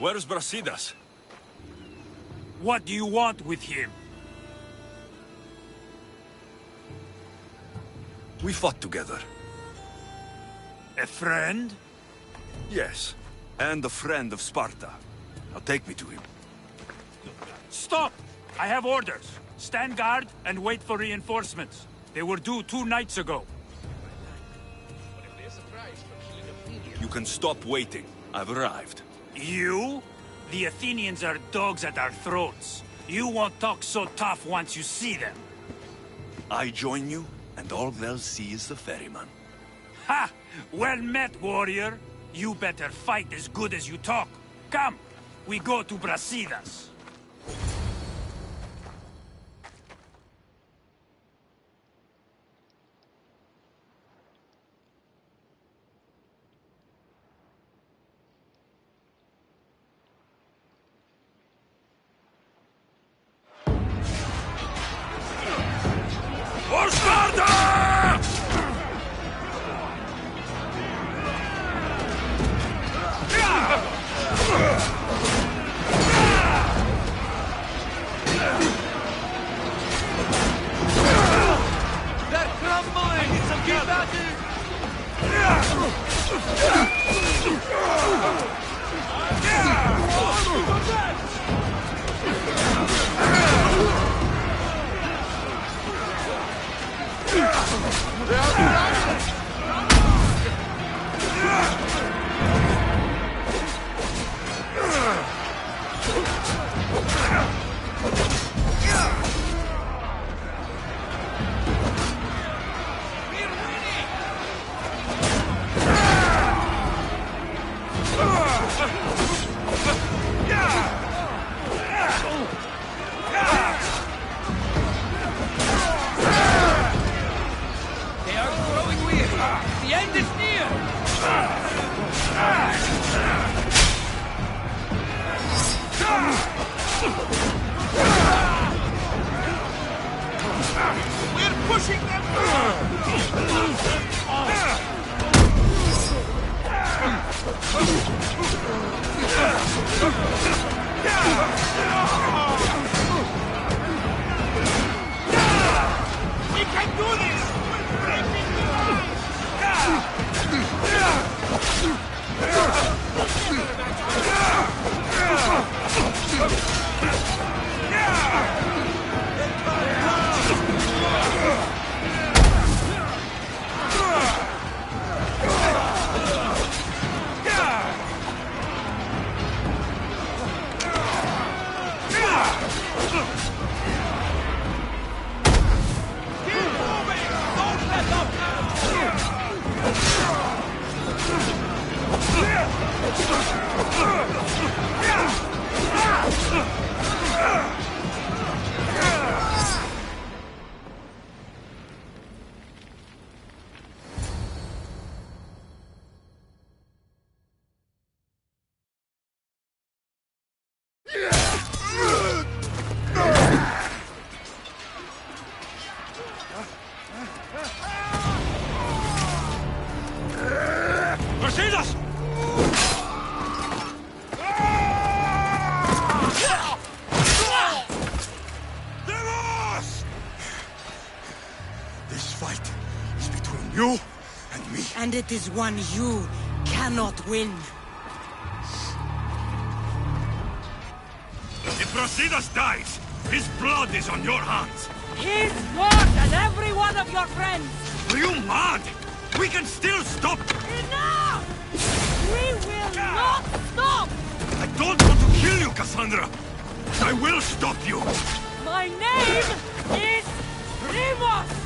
Where's Brasidas? What do you want with him? We fought together. A friend? Yes, and a friend of Sparta. Now take me to him. Stop! I have orders. Stand guard and wait for reinforcements. They were due 2 nights ago. You can stop waiting. I've arrived. You? The Athenians are dogs at our throats. You won't talk so tough once you see them. I join you, and all they'll see is the ferryman. Ha! Well met, warrior. You better fight as good as you talk. Come, we go to Brasidas. For Sparta! They're crumbling! Keep at it! They are growing weary. The end is near. We're pushing them. We can do this. We're breaking the Brasidas! This fight is between you and me. And it is one you cannot win. If Brasidas dies, his blood is on your hands. His yours and every one of your friends. Are you mad? We can still stop. Enough! We will not stop! I don't want to kill you, Cassandra. I will stop you. My name is Primos!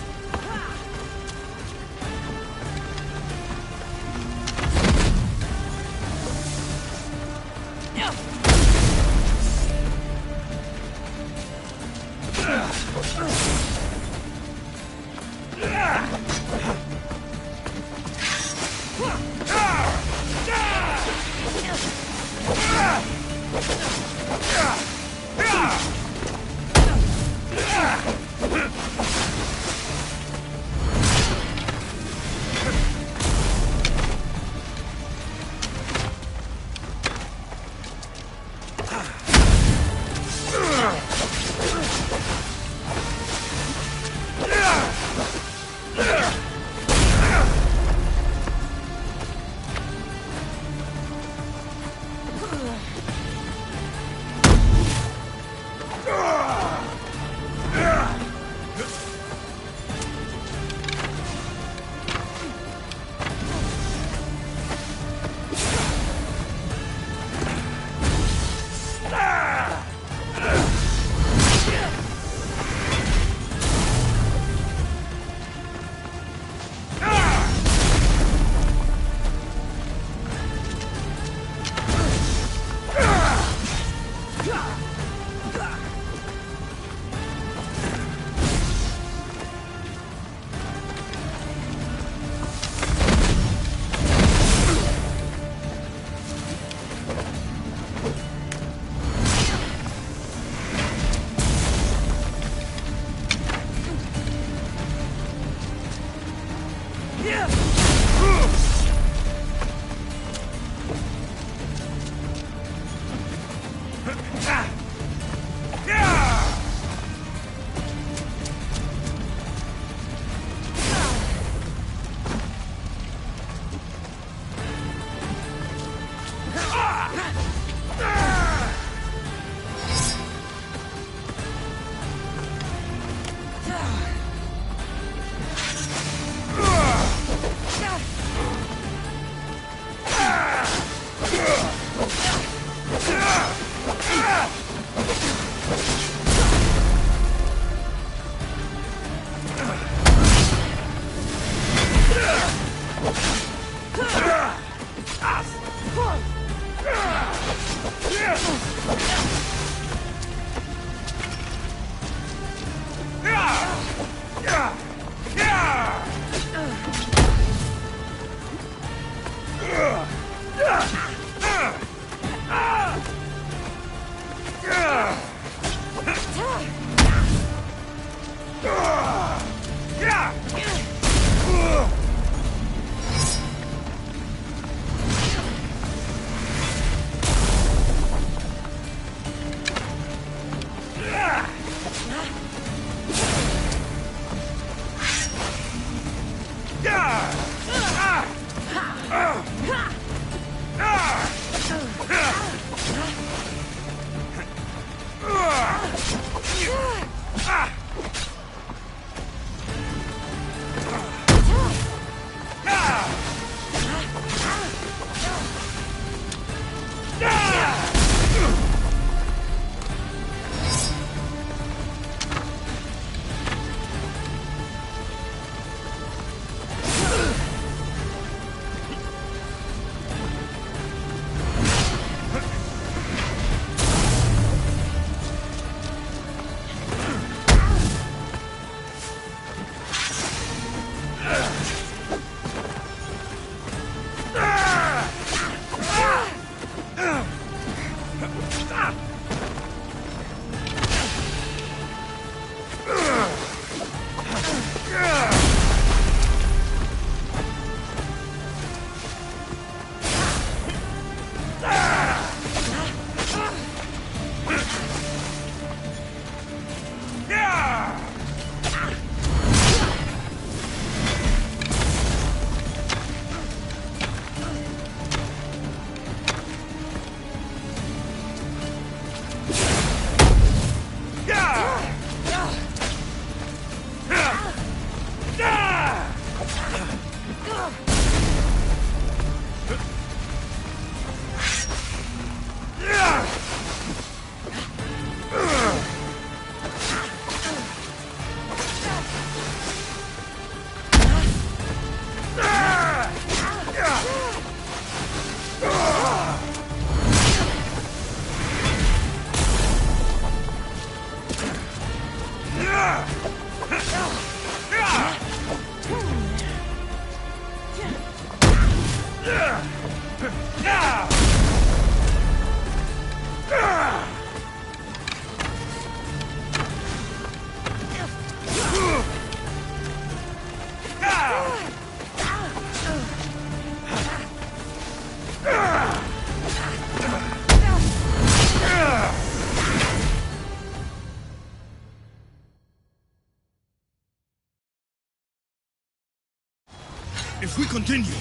If we continue,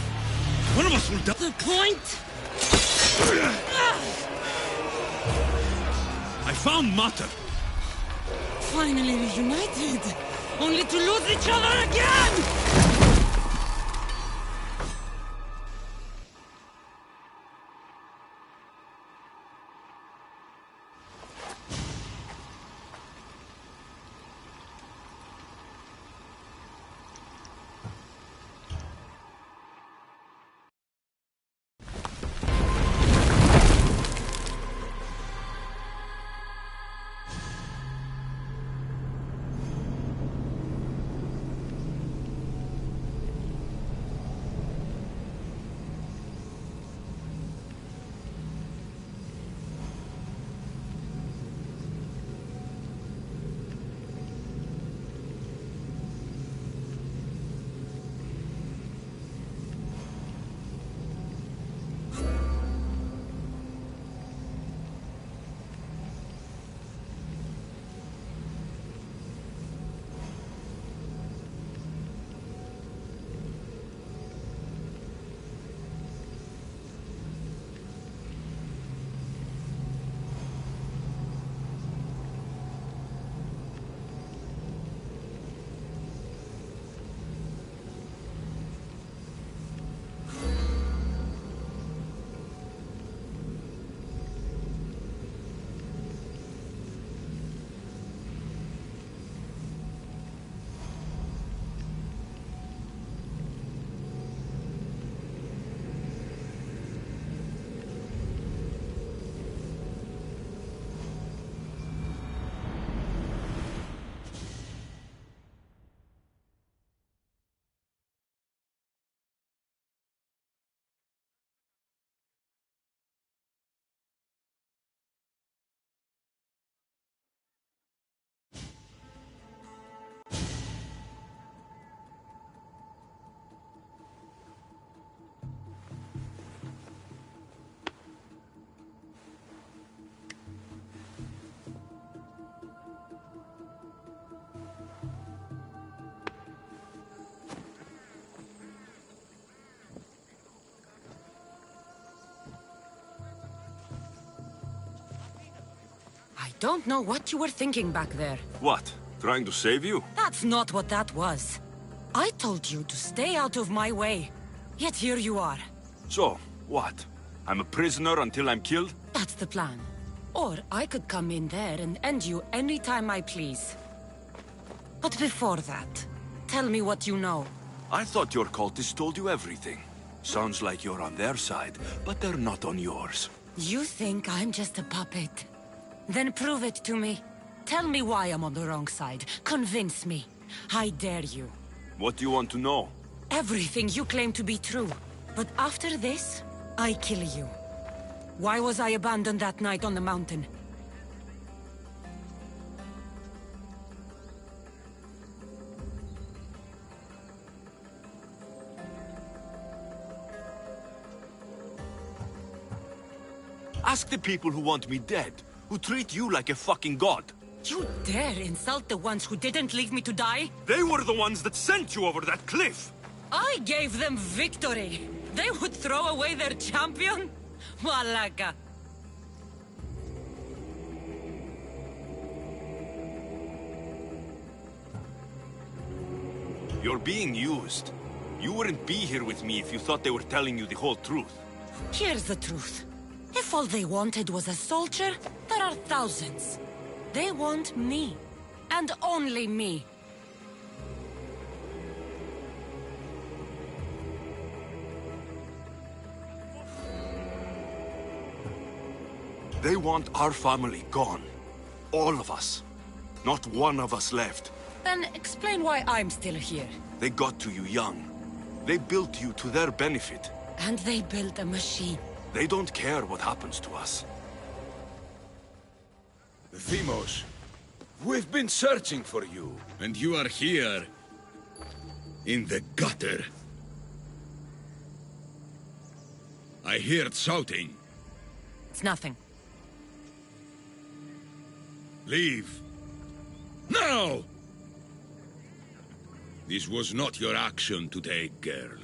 one of us will die. The point? I found Mata. Finally reunited, only to lose each other again! don't know what you were thinking back there. What? Trying to save you? That's not what that was. I told you to stay out of my way. Yet here you are. So, what? I'm a prisoner until I'm killed? That's the plan. Or I could come in there and end you anytime I please. But before that, tell me what you know. I thought your cultists told you everything. Sounds like you're on their side, but they're not on yours. You think I'm just a puppet? Then prove it to me. Tell me why I'm on the wrong side. Convince me. I dare you. What do you want to know? Everything you claim to be true. But after this, I kill you. Why was I abandoned that night on the mountain? Ask the people who want me dead, who treat you like a fucking god. You dare insult the ones who didn't leave me to die? They were the ones that sent you over that cliff! I gave them victory! They would throw away their champion? Malaka! You're being used. You wouldn't be here with me if you thought they were telling you the whole truth. Here's the truth. If all they wanted was a soldier, there are thousands. They want me. And only me. They want our family gone. All of us. Not one of us left. Then explain why I'm still here. They got to you young. They built you to their benefit. And they built a machine. They don't care what happens to us. Themos, we've been searching for you. And you are here, in the gutter. I heard shouting. It's nothing. Leave. Now! This was not your action to take, girl.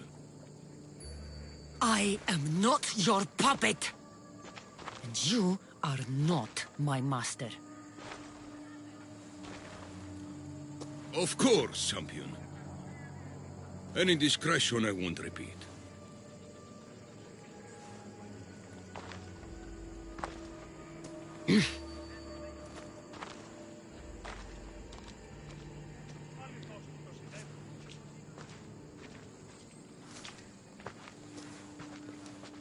I am not your puppet. And you are not my master. Of course, champion. Any indiscretion I won't repeat.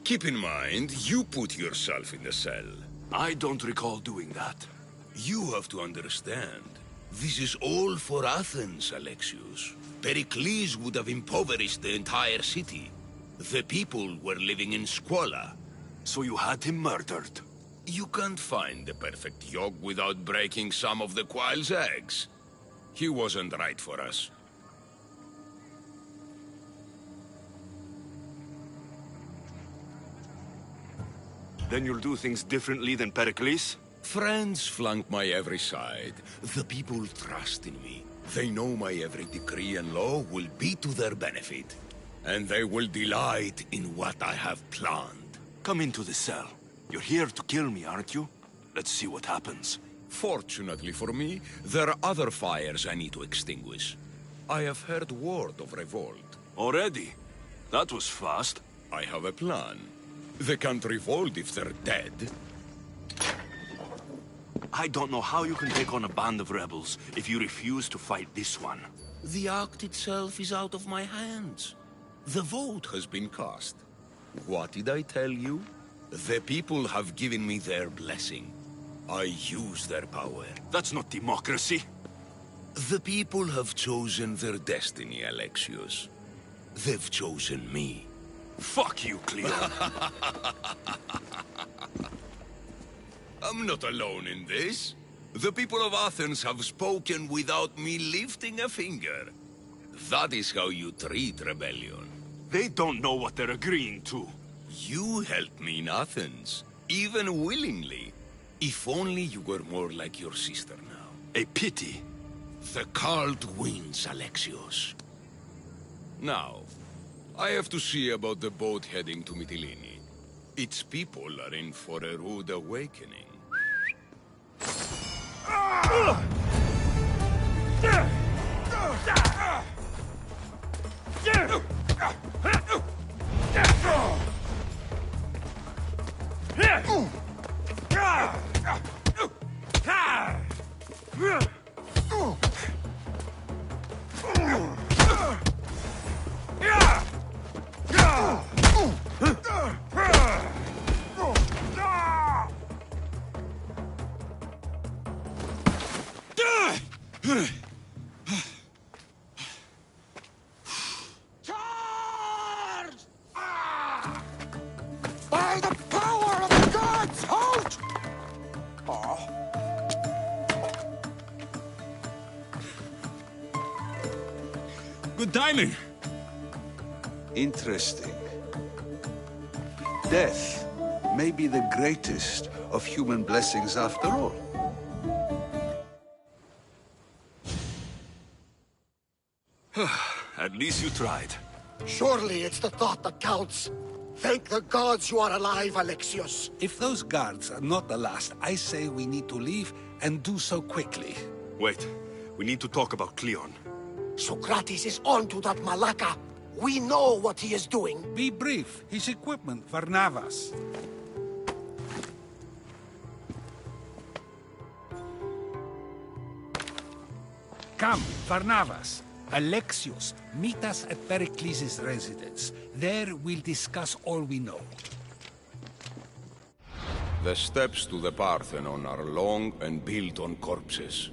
Keep in mind, you put yourself in the cell. I don't recall doing that. You have to understand. This is all for Athens, Alexios. Pericles would have impoverished the entire city. The people were living in squalor. So you had him murdered? You can't find the perfect yolk without breaking some of the quail's eggs. He wasn't right for us. Then you'll do things differently than Pericles? Friends flank my every side. The people trust in me. They know my every decree and law will be to their benefit. And they will delight in what I have planned. Come into the cell. You're here to kill me, aren't you? Let's see what happens. Fortunately for me, there are other fires I need to extinguish. I have heard word of revolt. Already? That was fast. I have a plan. They can't revolt if they're dead. I don't know how you can take on a band of rebels if you refuse to fight this one. The act itself is out of my hands. The vote has been cast. What did I tell you? The people have given me their blessing. I use their power. That's not democracy. The people have chosen their destiny, Alexios. They've chosen me. Fuck you, Cleo. I'm not alone in this. The people of Athens have spoken without me lifting a finger. That is how you treat rebellion. They don't know what they're agreeing to. You helped me in Athens, even willingly. If only you were more like your sister now. A pity. The cult wins, Alexios. Now, I have to see about the boat heading to Mytilene. Its people are in for a rude awakening. By the power of the gods, halt! Good timing. Interesting. Death may be the greatest of human blessings after all. At least you tried. Surely it's the thought that counts. Thank the gods you are alive, Alexios. If those guards are not the last, I say we need to leave and do so quickly. Wait, we need to talk about Cleon. Socrates is on to that Malaka. We know what he is doing. Be brief. His equipment, Varnavas. Come, Varnavas. Alexios, meet us at Pericles' residence. There we'll discuss all we know. The steps to the Parthenon are long and built on corpses.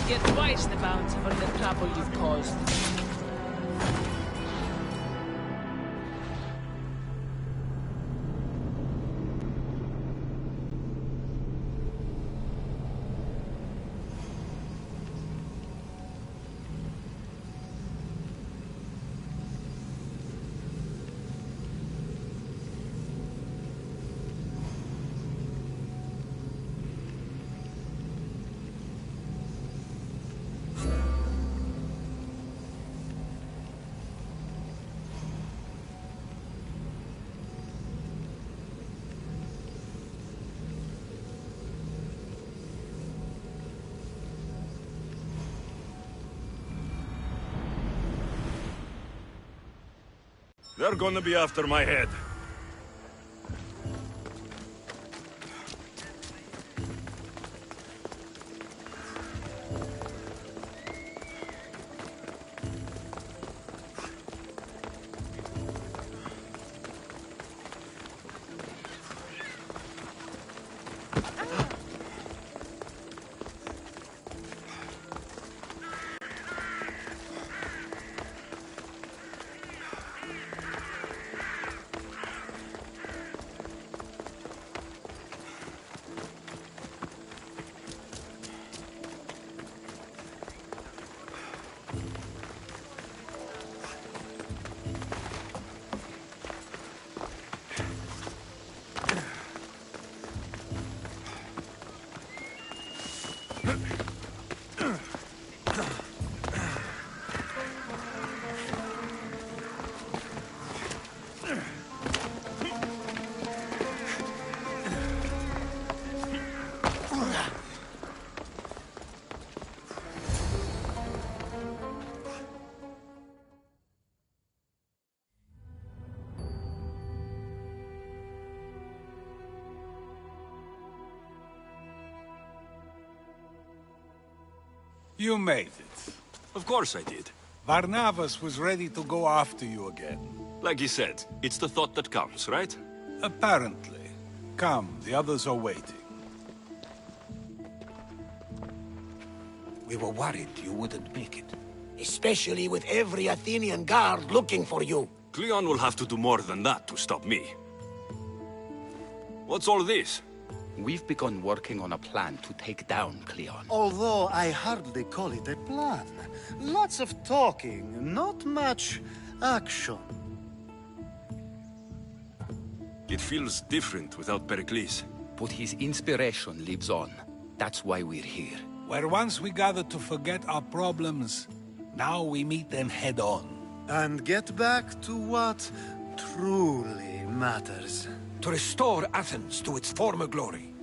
Get twice the bounty for the trouble you've caused. They're gonna be after my head. You made it. Of course I did. Varnavas was ready to go after you again. Like he said, it's the thought that counts, right? Apparently. Come, the others are waiting. We were worried you wouldn't make it. Especially with every Athenian guard looking for you. Cleon will have to do more than that to stop me. What's all this? We've begun working on a plan to take down Cleon. Although I hardly call it a plan. Lots of talking, not much action. It feels different without Pericles. But his inspiration lives on. That's why we're here. Where once we gathered to forget our problems, now we meet them head on. And get back to what truly matters. To restore Athens to its former glory.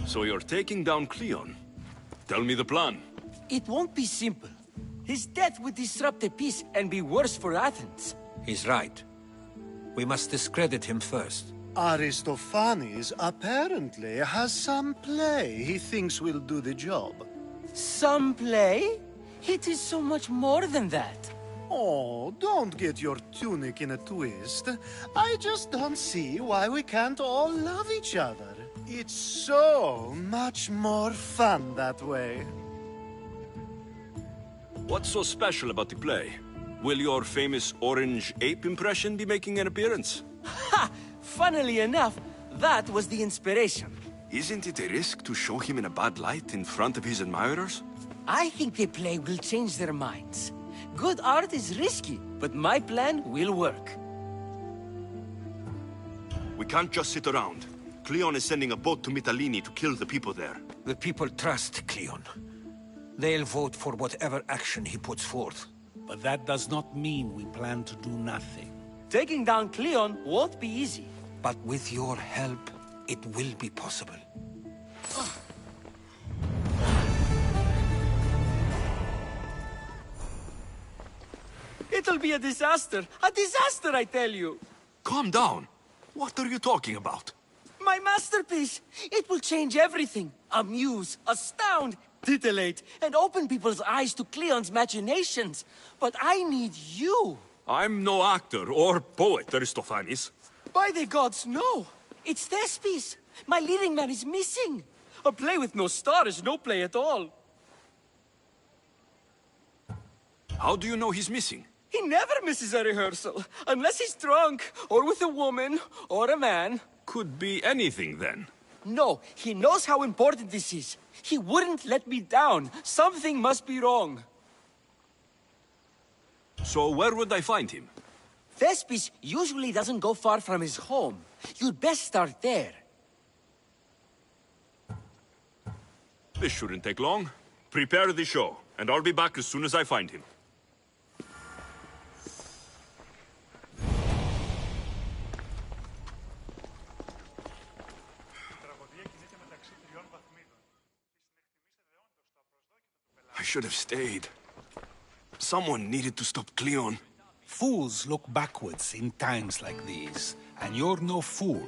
So you're taking down Cleon? Tell me the plan. It won't be simple. His death would disrupt the peace and be worse for Athens. He's right. We must discredit him first. Aristophanes apparently has some play he thinks will do the job. Some play? It is so much more than that. Oh, don't get your tunic in a twist. I just don't see why we can't all love each other. It's so much more fun that way. What's so special about the play? Will your famous orange ape impression be making an appearance? Ha! Funnily enough, that was the inspiration. Isn't it a risk to show him in a bad light in front of his admirers? I think the play will change their minds. Good art is risky, but my plan will work. We can't just sit around. Cleon is sending a boat to Mytilene to kill the people there. The people trust Cleon. They'll vote for whatever action he puts forth. But that does not mean we plan to do nothing. Taking down Cleon won't be easy. But with your help, it will be possible. It'll be a disaster! A disaster, I tell you! Calm down. What are you talking about? My masterpiece! It will change everything. Amuse, astound, titillate, and open people's eyes to Cleon's machinations. But I need you! I'm no actor or poet, Aristophanes. By the gods, no! It's Thespis! My leading man is missing! A play with no star is no play at all. How do you know he's missing? He never misses a rehearsal, unless he's drunk, or with a woman, or a man. Could be anything, then. No, he knows how important this is. He wouldn't let me down. Something must be wrong. So where would I find him? Thespis usually doesn't go far from his home. You'd best start there. This shouldn't take long. Prepare the show, and I'll be back as soon as I find him. I should have stayed. Someone needed to stop Cleon. Fools look backwards in times like these, and you're no fool.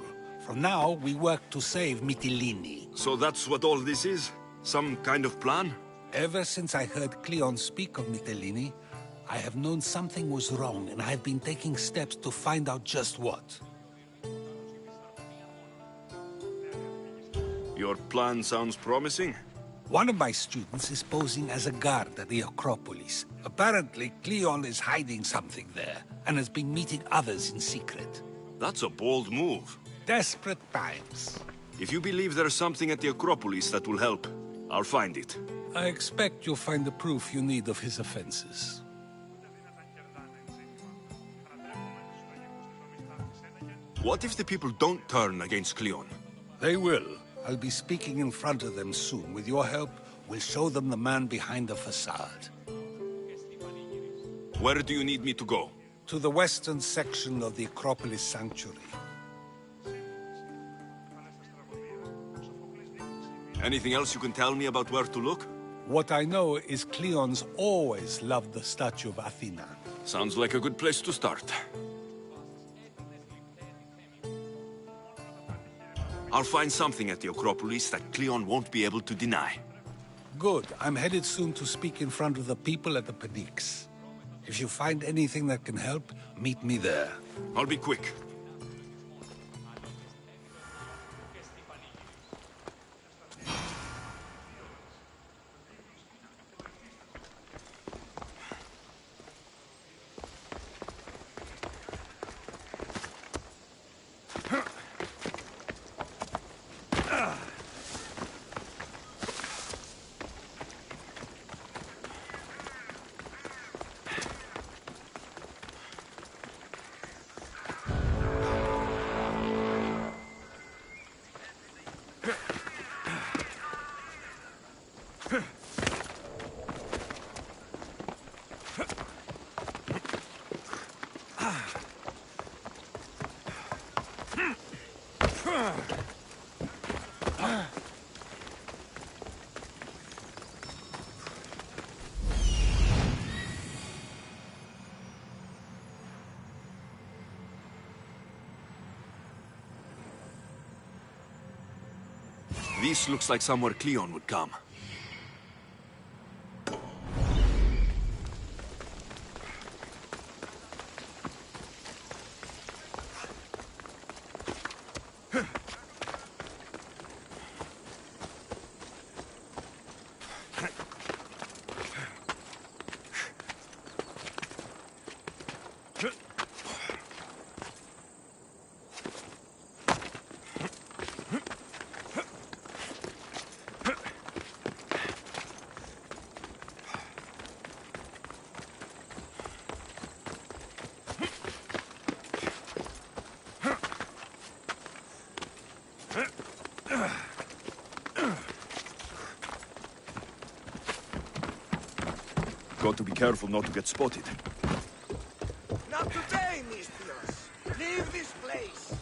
From now, we work to save Mytilene. So that's what all this is? Some kind of plan? Ever since I heard Cleon speak of Mytilene, I have known something was wrong, and I have been taking steps to find out just what. Your plan sounds promising. One of my students is posing as a guard at the Acropolis. Apparently, Cleon is hiding something there, and has been meeting others in secret. That's a bold move. Desperate times. If you believe there's something at the Acropolis that will help, I'll find it. I expect you'll find the proof you need of his offenses. What if the people don't turn against Cleon? They will. I'll be speaking in front of them soon. With your help, we'll show them the man behind the facade. Where do you need me to go? To the western section of the Acropolis Sanctuary. Anything else you can tell me about where to look? What I know is Cleon's always loved the statue of Athena. Sounds like a good place to start. I'll find something at the Acropolis that Cleon won't be able to deny. Good. I'm headed soon to speak in front of the people at the Paniques. If you find anything that can help, meet me there. I'll be quick. This looks like somewhere Cleon would come. Got to be careful not to get spotted. Not today, Mistress. Leave this place.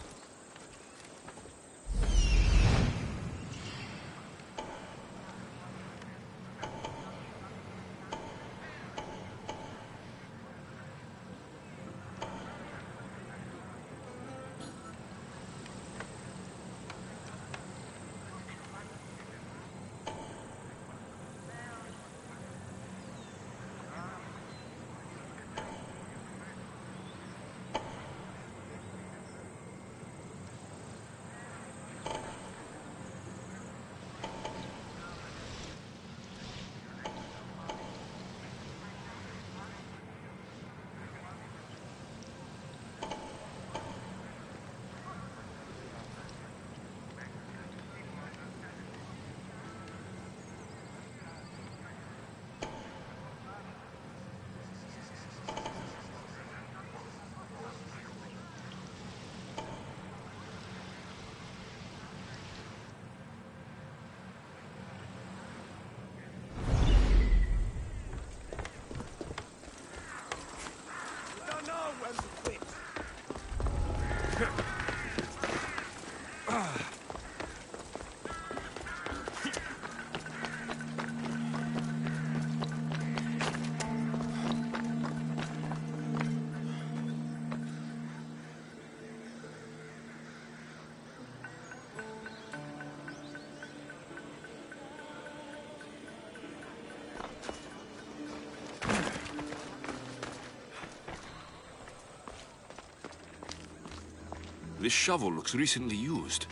This shovel looks recently used.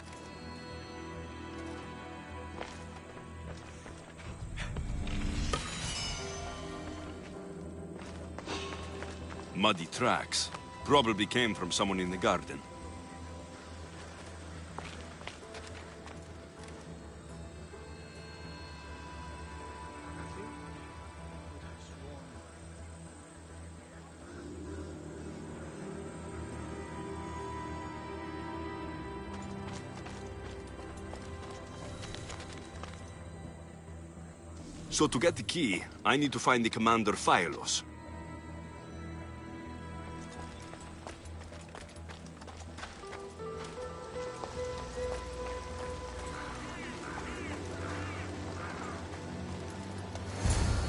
Muddy tracks. Probably came from someone in the garden. So to get the key, I need to find the commander Phylos.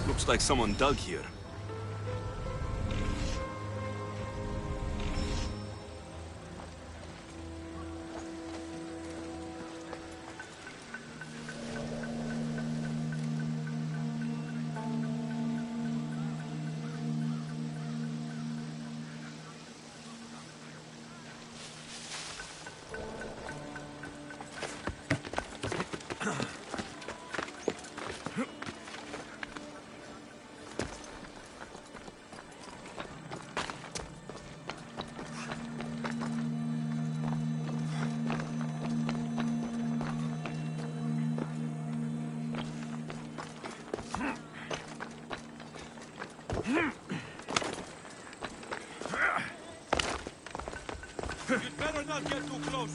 Looks like someone dug here. You'd better not get too close.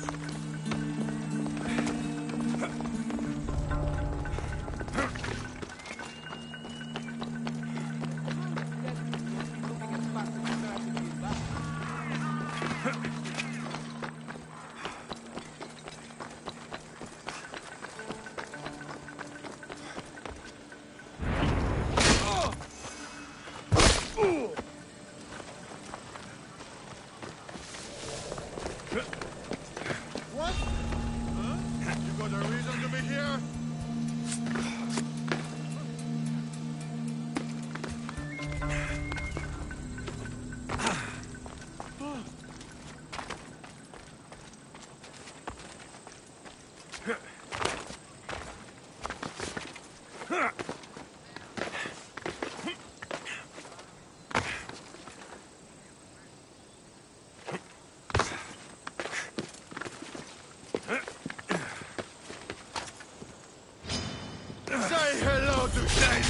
Say hello to Shane!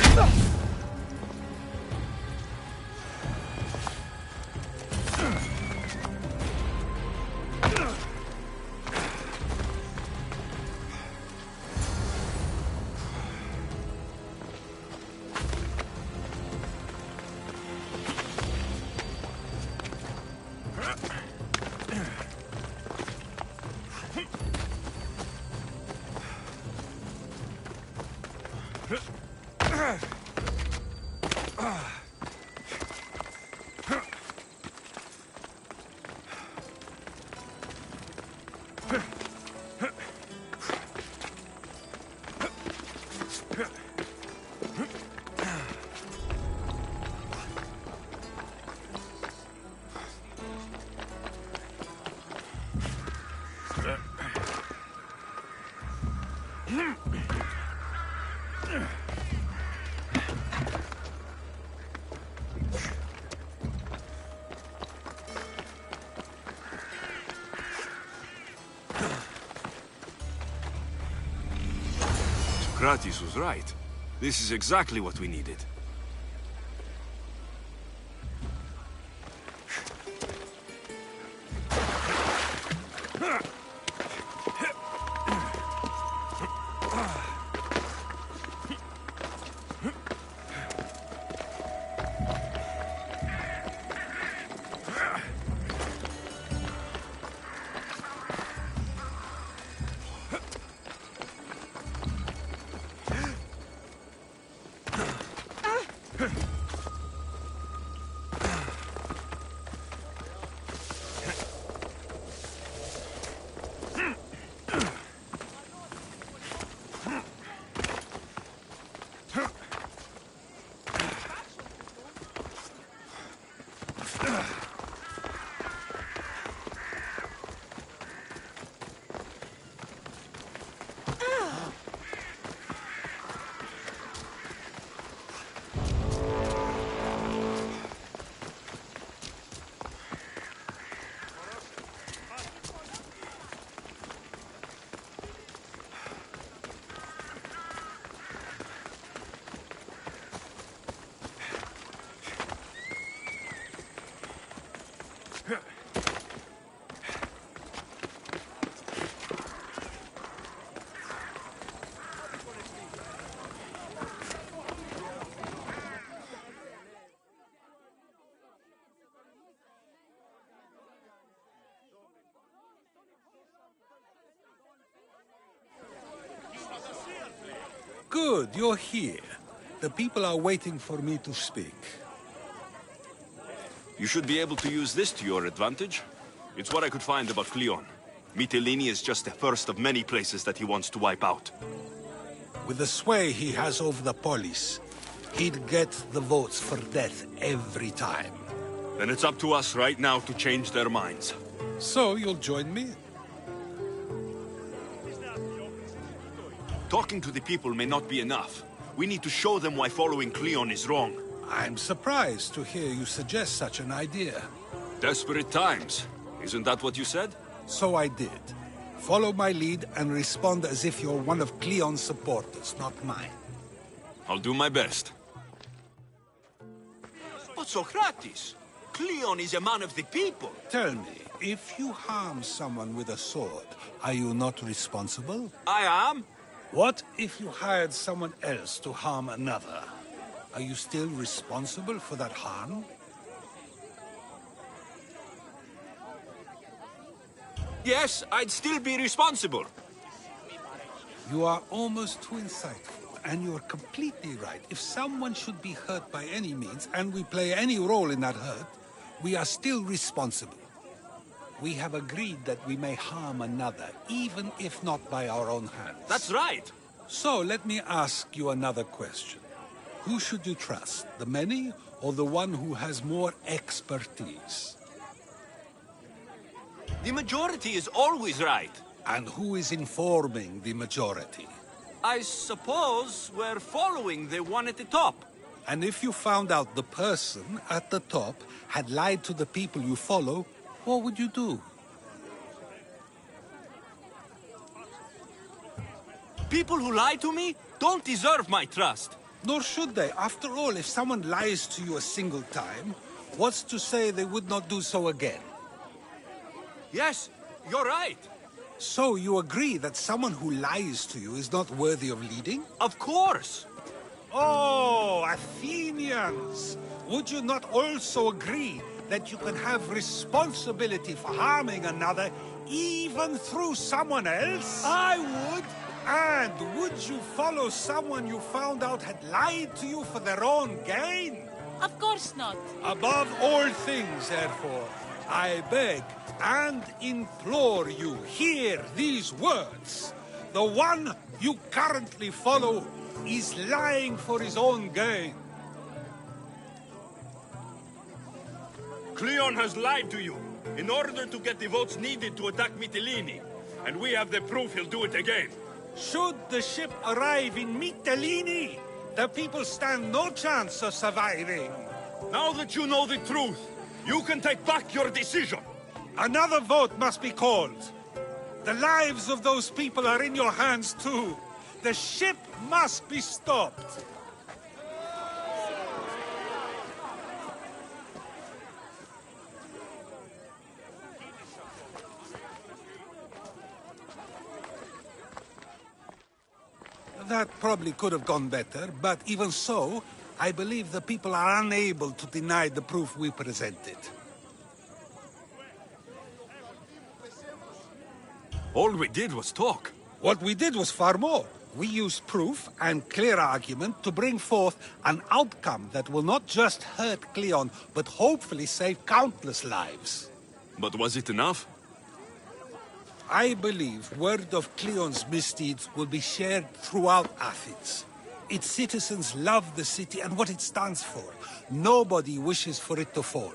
Socrates was right. This is exactly what we needed. Good, you're here. The people are waiting for me to speak. You should be able to use this to your advantage. It's what I could find about Cleon. Mytilene is just the first of many places that he wants to wipe out. With the sway he has over the polis, he'd get the votes for death every time. Then it's up to us right now to change their minds. So you'll join me? Talking to the people may not be enough. We need to show them why following Cleon is wrong. I'm surprised to hear you suggest such an idea. Desperate times. Isn't that what you said? So I did. Follow my lead and respond as if you're one of Cleon's supporters, not mine. I'll do my best. But Socrates, Cleon is a man of the people. Tell me, if you harm someone with a sword, are you not responsible? I am. What if you hired someone else to harm another? Are you still responsible for that harm? Yes, I'd still be responsible. You are almost too insightful, and you're completely right. If someone should be hurt by any means, and we play any role in that hurt, we are still responsible. We have agreed that we may harm another, even if not by our own hands. That's right. So, let me ask you another question. Who should you trust, the many or the one who has more expertise? The majority is always right. And who is informing the majority? I suppose we're following the one at the top. And if you found out the person at the top had lied to the people you follow, what would you do? People who lie to me don't deserve my trust. Nor should they. After all, if someone lies to you a single time, what's to say they would not do so again? Yes, you're right. So you agree that someone who lies to you is not worthy of leading? Of course. Oh, Athenians! Would you not also agree that you can have responsibility for harming another even through someone else? I would. And would you follow someone you found out had lied to you for their own gain? Of course not. Above all things, therefore, I beg and implore you, hear these words. The one you currently follow is lying for his own gain. Cleon has lied to you in order to get the votes needed to attack Mytilene. And we have the proof he'll do it again. Should the ship arrive in Mytilene, the people stand no chance of surviving. Now that you know the truth, you can take back your decision. Another vote must be called. The lives of those people are in your hands too. The ship must be stopped. That probably could have gone better, but even so, I believe the people are unable to deny the proof we presented. All we did was talk. What we did was far more. We used proof and clear argument to bring forth an outcome that will not just hurt Cleon, but hopefully save countless lives. But was it enough? I believe word of Cleon's misdeeds will be shared throughout Athens. Its citizens love the city and what it stands for. Nobody wishes for it to fall.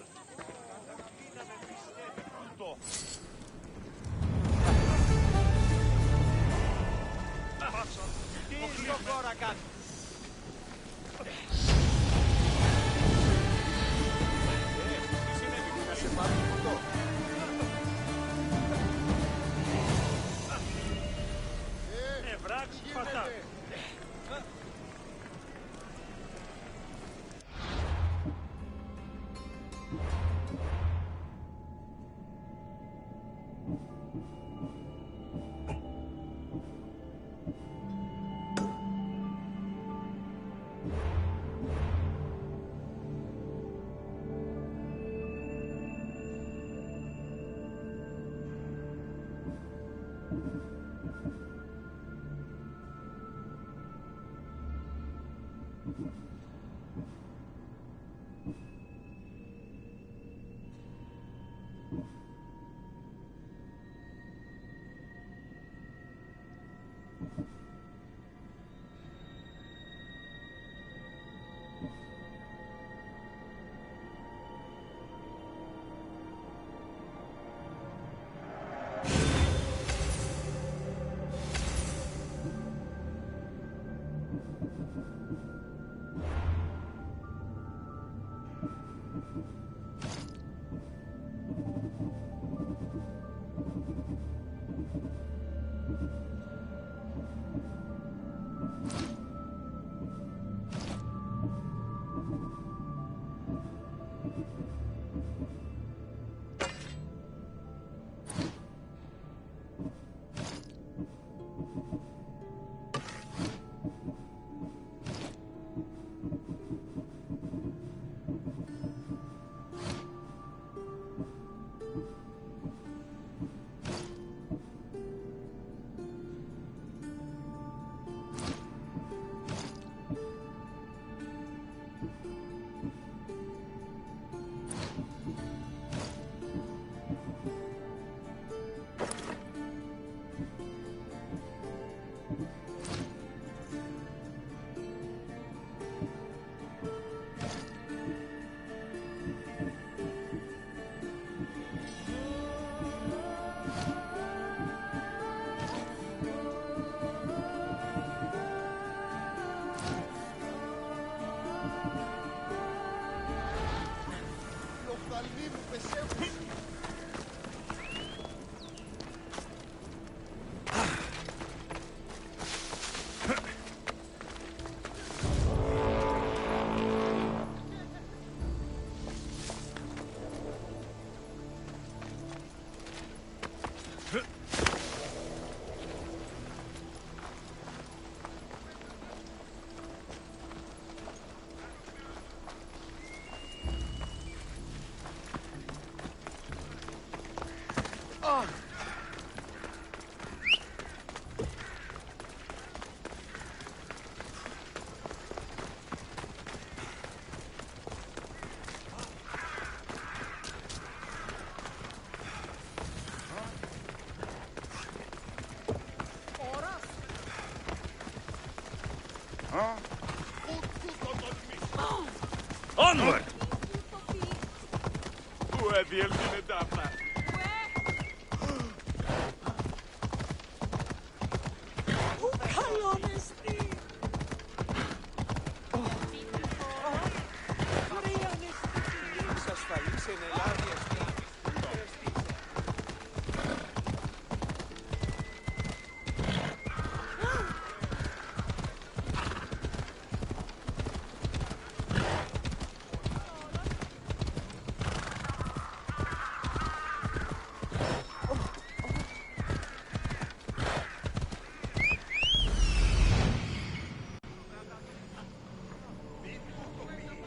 Onward!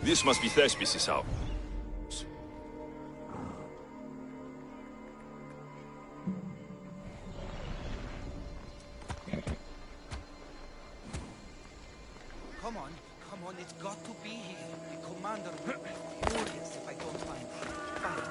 This must be Thespis' house. Come on, it's got to be here. The commander will be furious if I don't find it. Find it.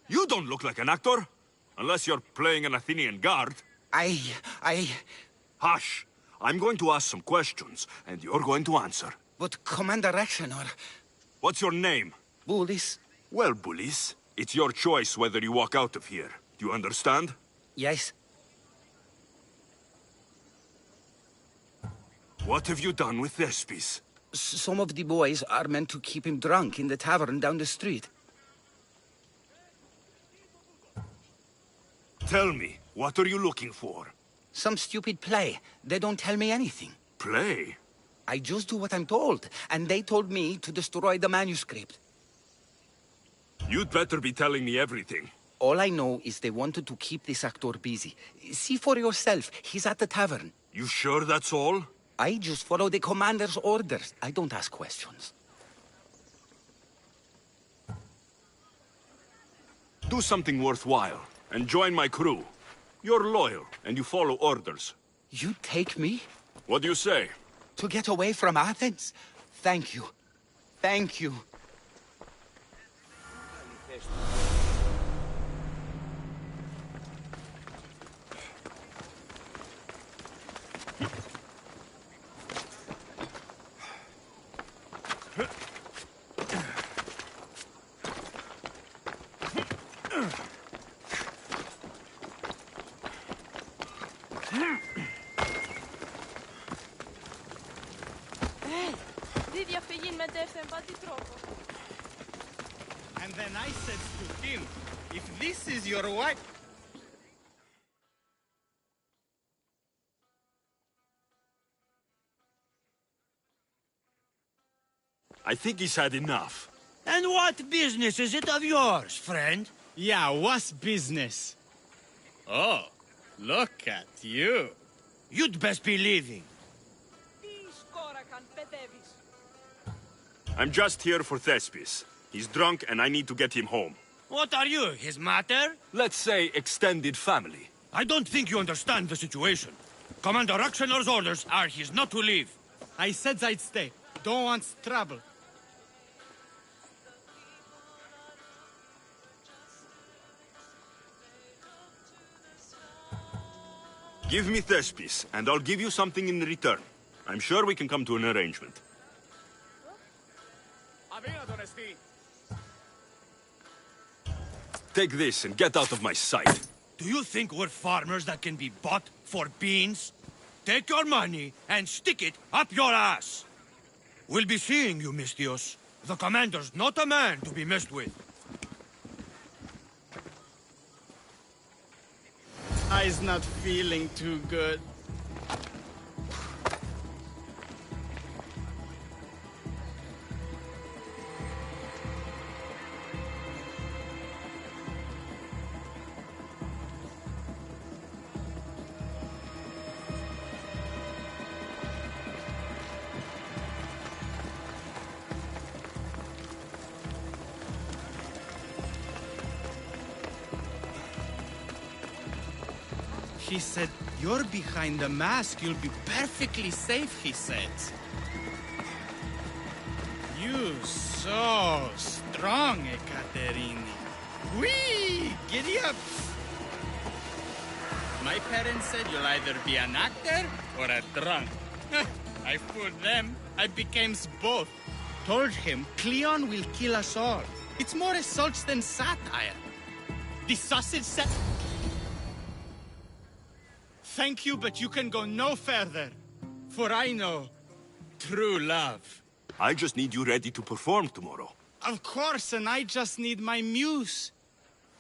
You don't look like an actor. Unless you're playing an Athenian guard. Hush! I'm going to ask some questions, and you're going to answer. But Commander Rexenor... What's your name? Bullis. Well, Bullis, it's your choice whether you walk out of here. Do you understand? Yes. What have you done with Thespis? Some of the boys are meant to keep him drunk in the tavern down the street. Tell me, what are you looking for? Some stupid play. They don't tell me anything. Play? I just do what I'm told, and they told me to destroy the manuscript. You'd better be telling me everything. All I know is they wanted to keep this actor busy. See for yourself, he's at the tavern. You sure that's all? I just follow the commander's orders. I don't ask questions. Do something worthwhile, and join my crew. You're loyal, and you follow orders. You take me? What do you say? To get away from Athens? Thank you. Thank you. And then I said to him, if this is your wife... I think he's had enough. And what business is it of yours, friend? Yeah, what's business? Oh, look at you. You'd best be leaving. I'm just here for Thespis. He's drunk and I need to get him home. What are you, his mater? Let's say extended family. I don't think you understand the situation. Commander Rexenor's orders are he's not to leave. I said I'd stay. Don't want trouble. Give me Thespis, and I'll give you something in return. I'm sure we can come to an arrangement. Take this and get out of my sight. Do you think we're farmers that can be bought for beans? Take your money and stick it up your ass. We'll be seeing you, Misthios. The commander's not a man to be messed with. I's not feeling too good. He said, "You're behind the mask. You'll be perfectly safe," he said. You so strong, Ekaterini. Whee! Giddy up! My parents said you'll either be an actor or a drunk. I fooled them. I became both. Told him Cleon will kill us all. It's more assaults than satire. The sausage set... Thank you, but you can go no further. For I know true love. I just need you ready to perform tomorrow. Of course, and I just need my muse.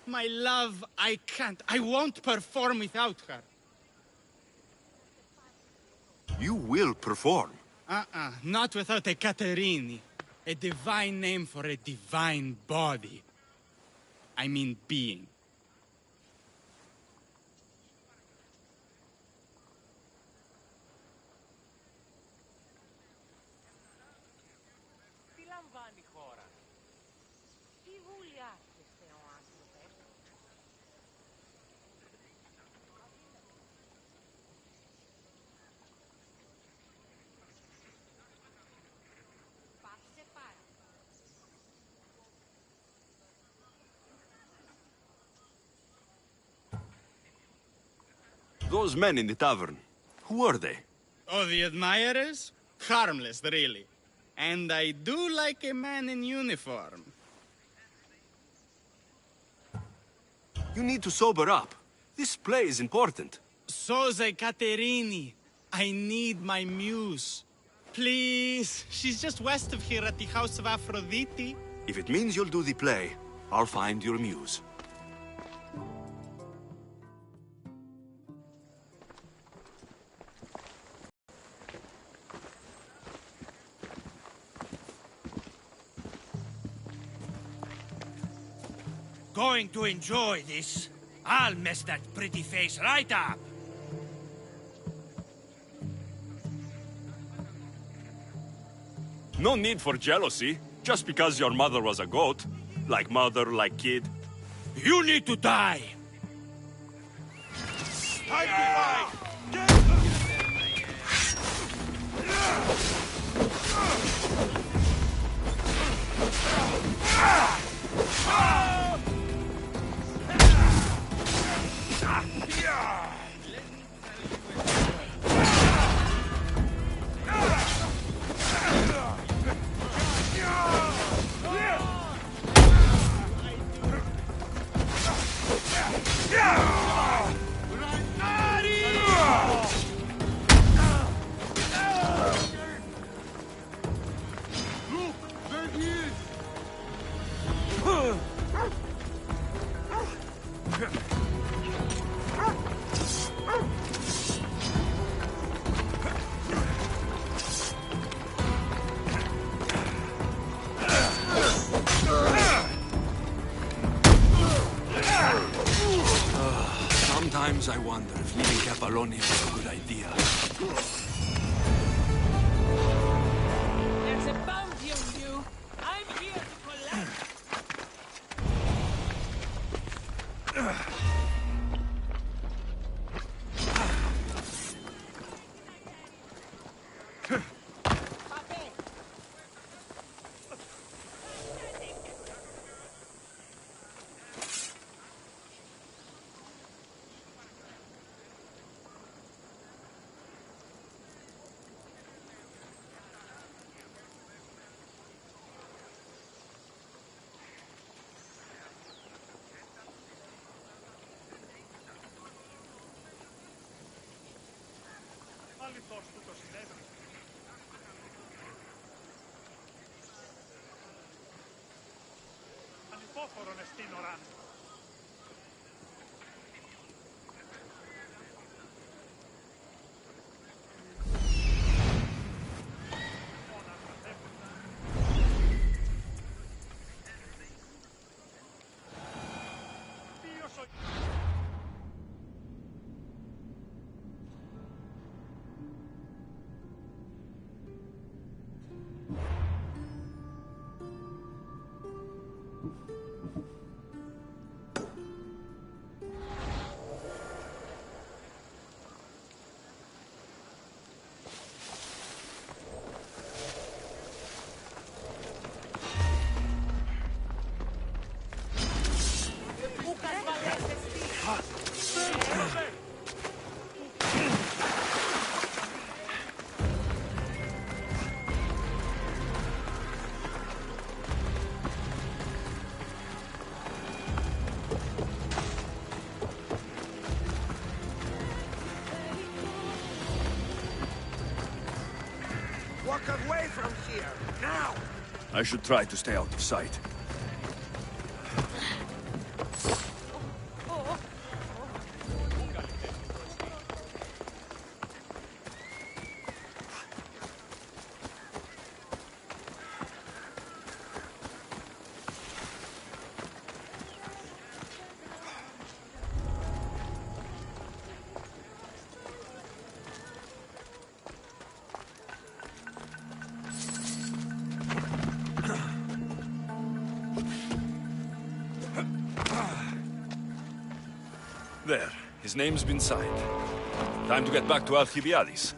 My love, I can't. I won't perform without her. You will perform. Not without a Caterini. A divine name for a divine body. I mean being. Those men in the tavern, who are they? Oh, the admirers? Harmless, really. And I do like a man in uniform. You need to sober up. This play is important. So's Caterini. I need my muse. Please. She's just west of here at the House of Aphrodite. If it means you'll do the play, I'll find your muse. Going to enjoy this. I'll mess that pretty face right up. No need for jealousy, just because your mother was a goat. Like mother, like kid. You need to die! Sometimes I wonder if leaving Capalonia was a good idea. There's a bounty on you. I'm here to collect. Ανυπόφορον εστίν οράν. away from here, now! I should try to stay out of sight. There. His name's been signed. Time to get back to Alcibiades.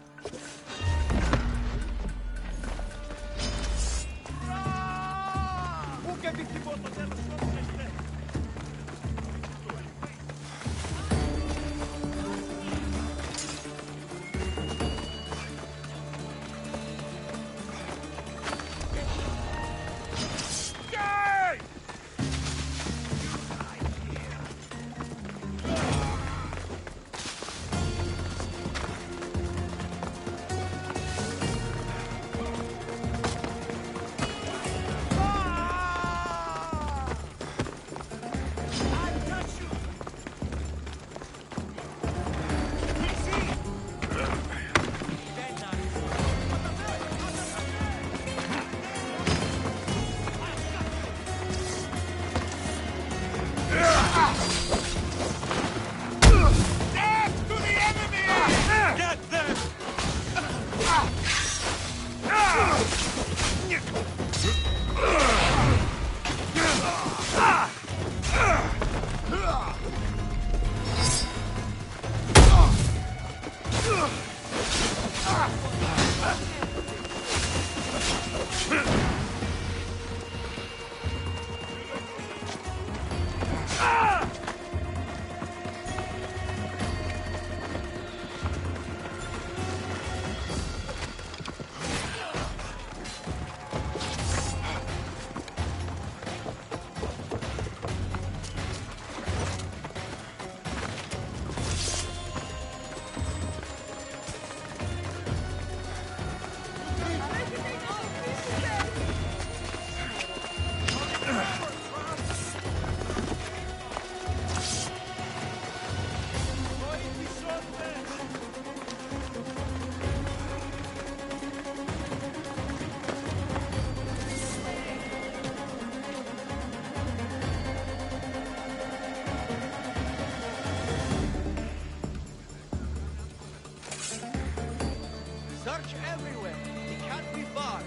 Search everywhere. It can't be far.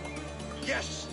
Yes!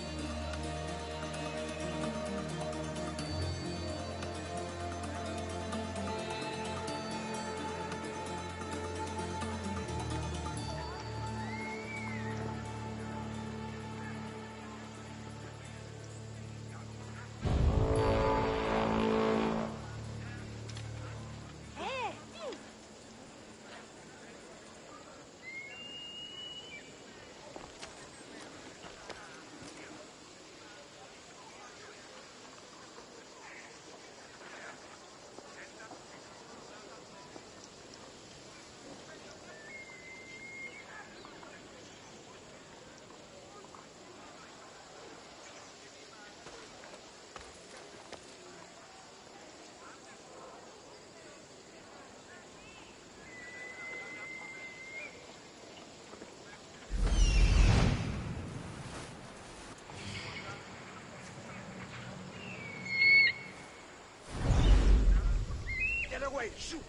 Get away! Shoot!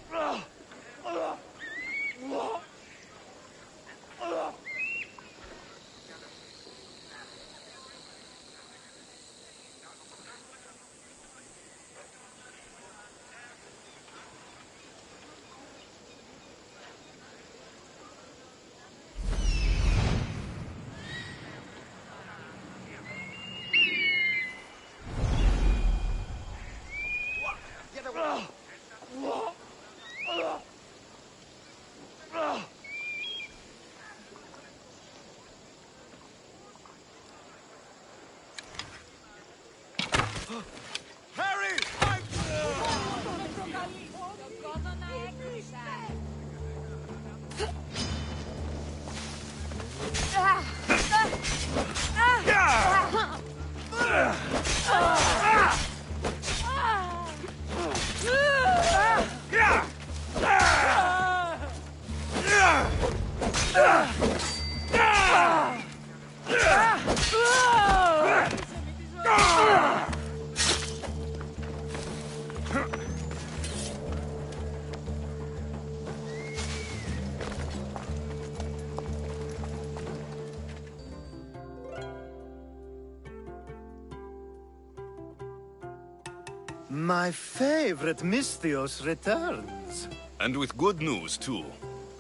Get away! Harry! My favorite Misthios returns. And with good news, too.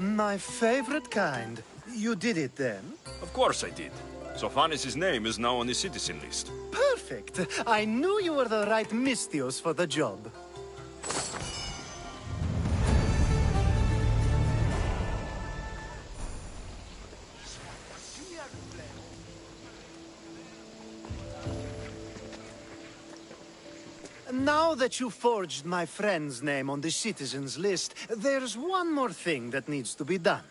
My favorite kind. You did it then? Of course I did. Sophanis' name is now on the citizen list. Perfect. I knew you were the right Misthios for the job. Now that you forged my friend's name on the citizens list, there's one more thing that needs to be done.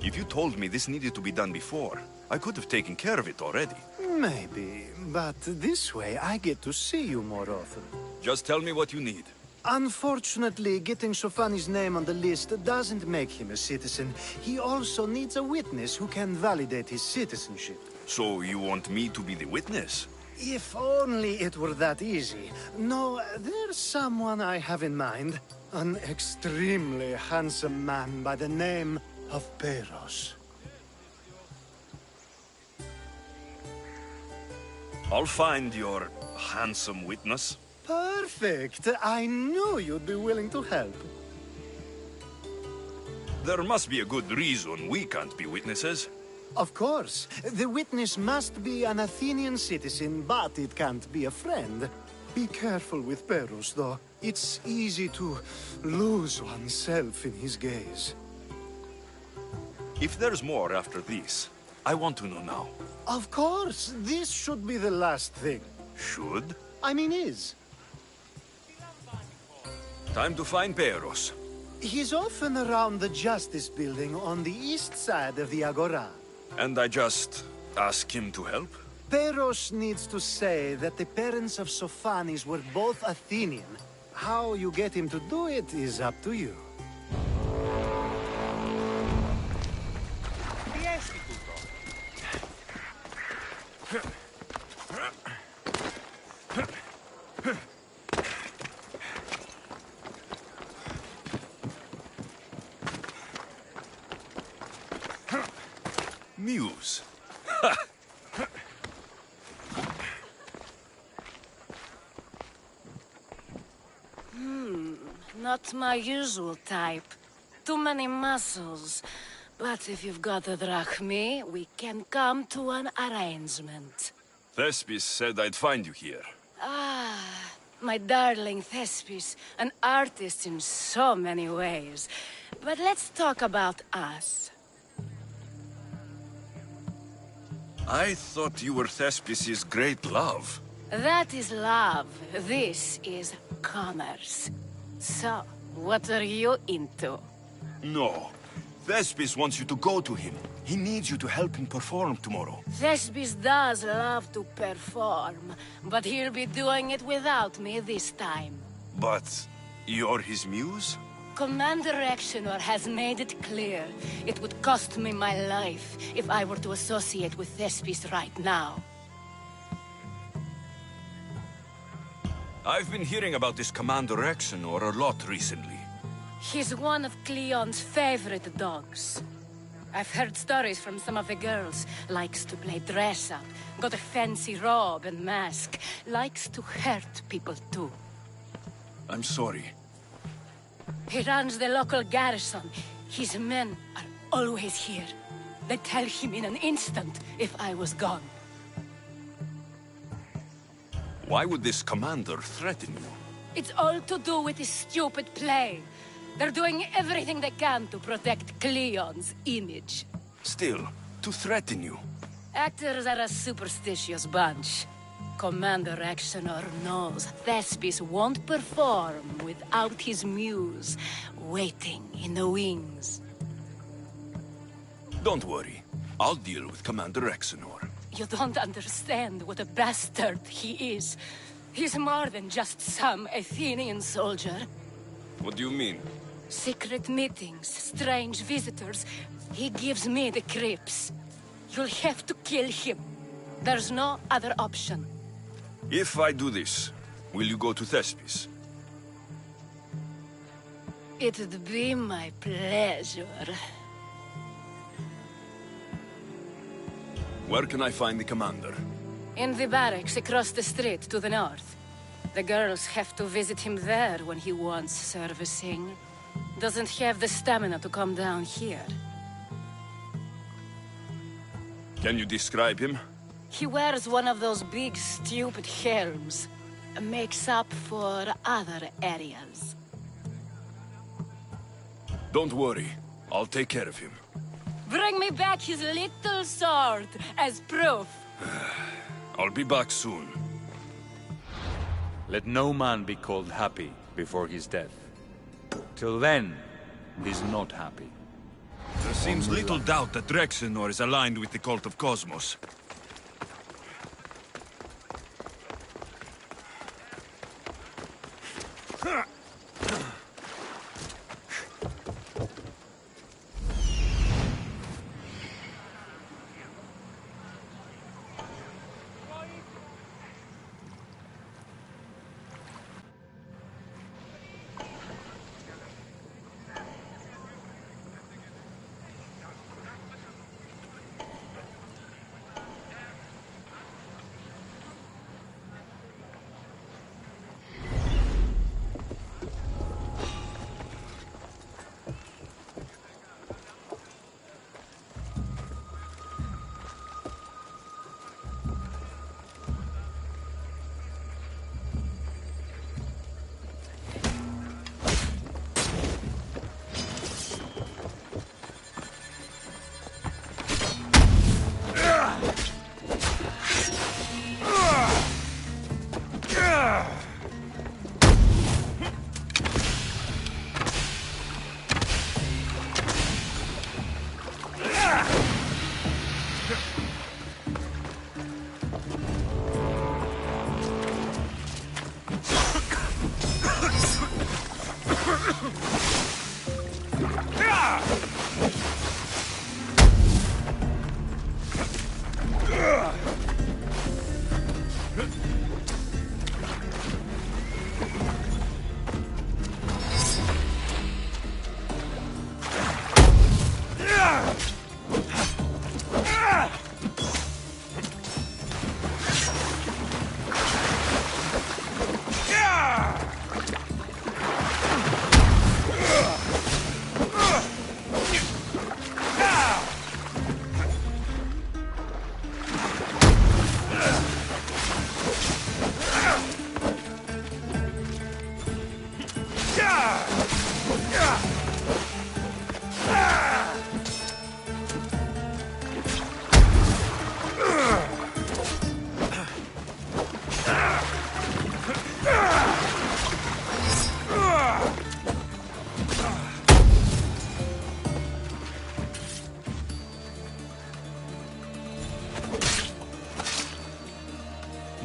If you told me this needed to be done before, I could have taken care of it already. Maybe, but this way I get to see you more often. Just tell me what you need. Unfortunately, getting Sofani's name on the list doesn't make him a citizen. He also needs a witness who can validate his citizenship. So you want me to be the witness? If only it were that easy. No, there's someone I have in mind. An extremely handsome man by the name of Peros. I'll find your handsome witness. Perfect. I knew you'd be willing to help. There must be a good reason we can't be witnesses. Of course. The witness must be an Athenian citizen, but it can't be a friend. Be careful with Peros, though. It's easy to lose oneself in his gaze. If there's more after this, I want to know now. Of course. This should be the last thing. Should? I mean is. Time to find Peros. He's often around the Justice Building on the east side of the Agora. And I just ask him to help? Peros needs to say that the parents of Sophanis were both Athenian. How you get him to do it is up to you. Muse. Not my usual type. Too many muscles. But if you've got a drachmi, we can come to an arrangement. Thespis said I'd find you here. Ah, my darling Thespis, an artist in so many ways. But let's talk about us. I thought you were Thespis' great love. That is love. This is commerce. So, what are you into? No. Thespis wants you to go to him. He needs you to help him perform tomorrow. Thespis does love to perform, but he'll be doing it without me this time. But you're his muse? Commander Exenor has made it clear it would cost me my life if I were to associate with Thespis right now. I've been hearing about this Commander Exenor a lot recently. He's one of Cleon's favorite dogs. I've heard stories from some of the girls. Likes to play dress-up, got a fancy robe and mask. Likes to hurt people too. I'm sorry. He runs the local garrison. His men are always here. They'd tell him in an instant if I was gone. Why would this commander threaten you? It's all to do with his stupid play. They're doing everything they can to protect Cleon's image. Still, to threaten you. Actors are a superstitious bunch. Commander Exenor knows Thespis won't perform without his muse waiting in the wings. Don't worry. I'll deal with Commander Exenor. You don't understand what a bastard he is. He's more than just some Athenian soldier. What do you mean? Secret meetings, strange visitors. He gives me the creeps. You'll have to kill him. There's no other option. If I do this, will you go to Thespis? It'd be my pleasure. Where can I find the commander? In the barracks across the street to the north. The girls have to visit him there when he wants servicing. Doesn't have the stamina to come down here. Can you describe him? He wears one of those big, stupid helms. Makes up for other areas. Don't worry. I'll take care of him. Bring me back his little sword as proof. I'll be back soon. Let no man be called happy before his death. Till then, he's not happy. There seems little doubt that Rexenor is aligned with the cult of Cosmos.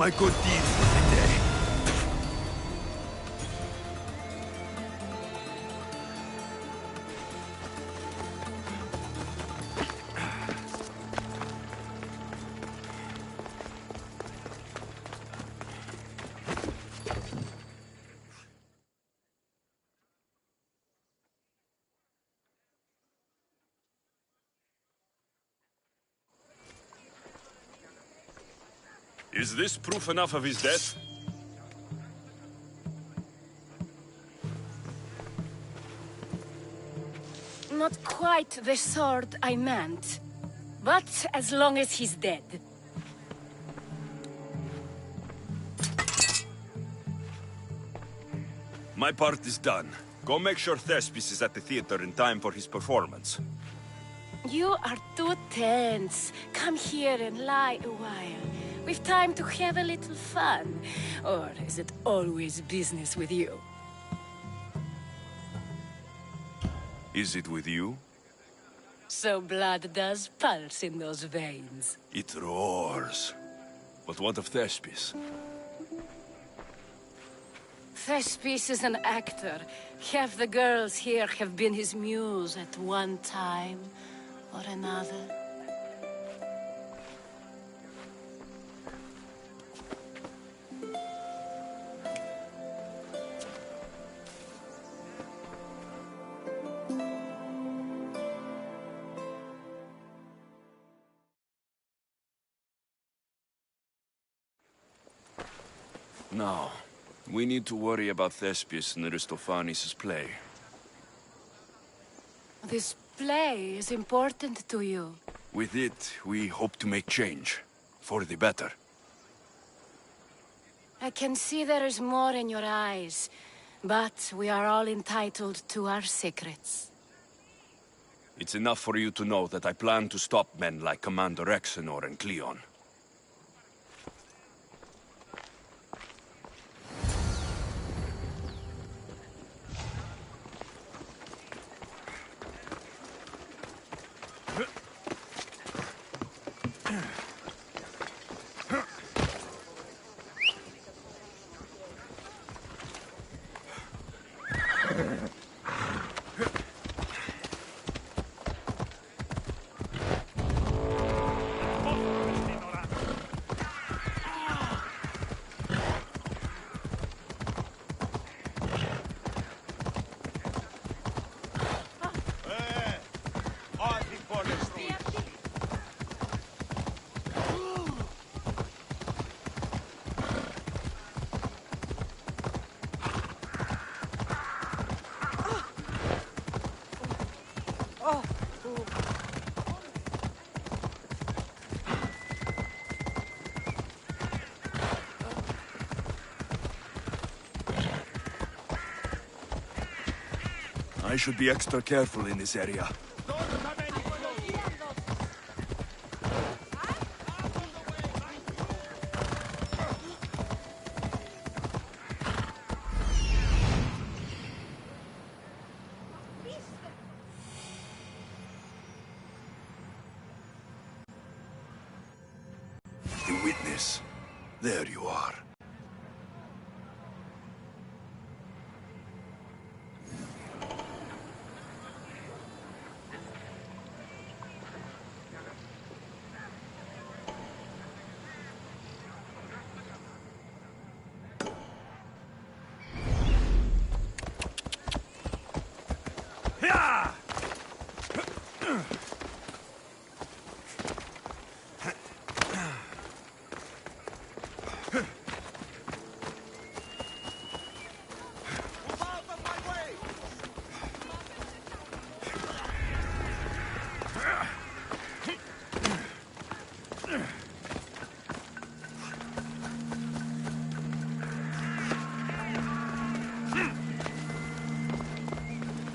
My good deeds for the day. Is this proof enough of his death? Not quite the sword I meant. But as long as he's dead. My part is done. Go make sure Thespis is at the theater in time for his performance. You are too tense. Come here and lie a while. We've time to have a little fun. Or is it always business with you? Is it with you? So blood does pulse in those veins. It roars. But what of Thespis? Thespis is an actor. Half the girls here have been his muse at one time or another. Now, we need to worry about Thespius and Aristophanes' play. This play is important to you. With it, we hope to make change. For the better. I can see there is more in your eyes, but we are all entitled to our secrets. It's enough for you to know that I plan to stop men like Commander Exenor and Cleon. I should be extra careful in this area. The witness. There you are.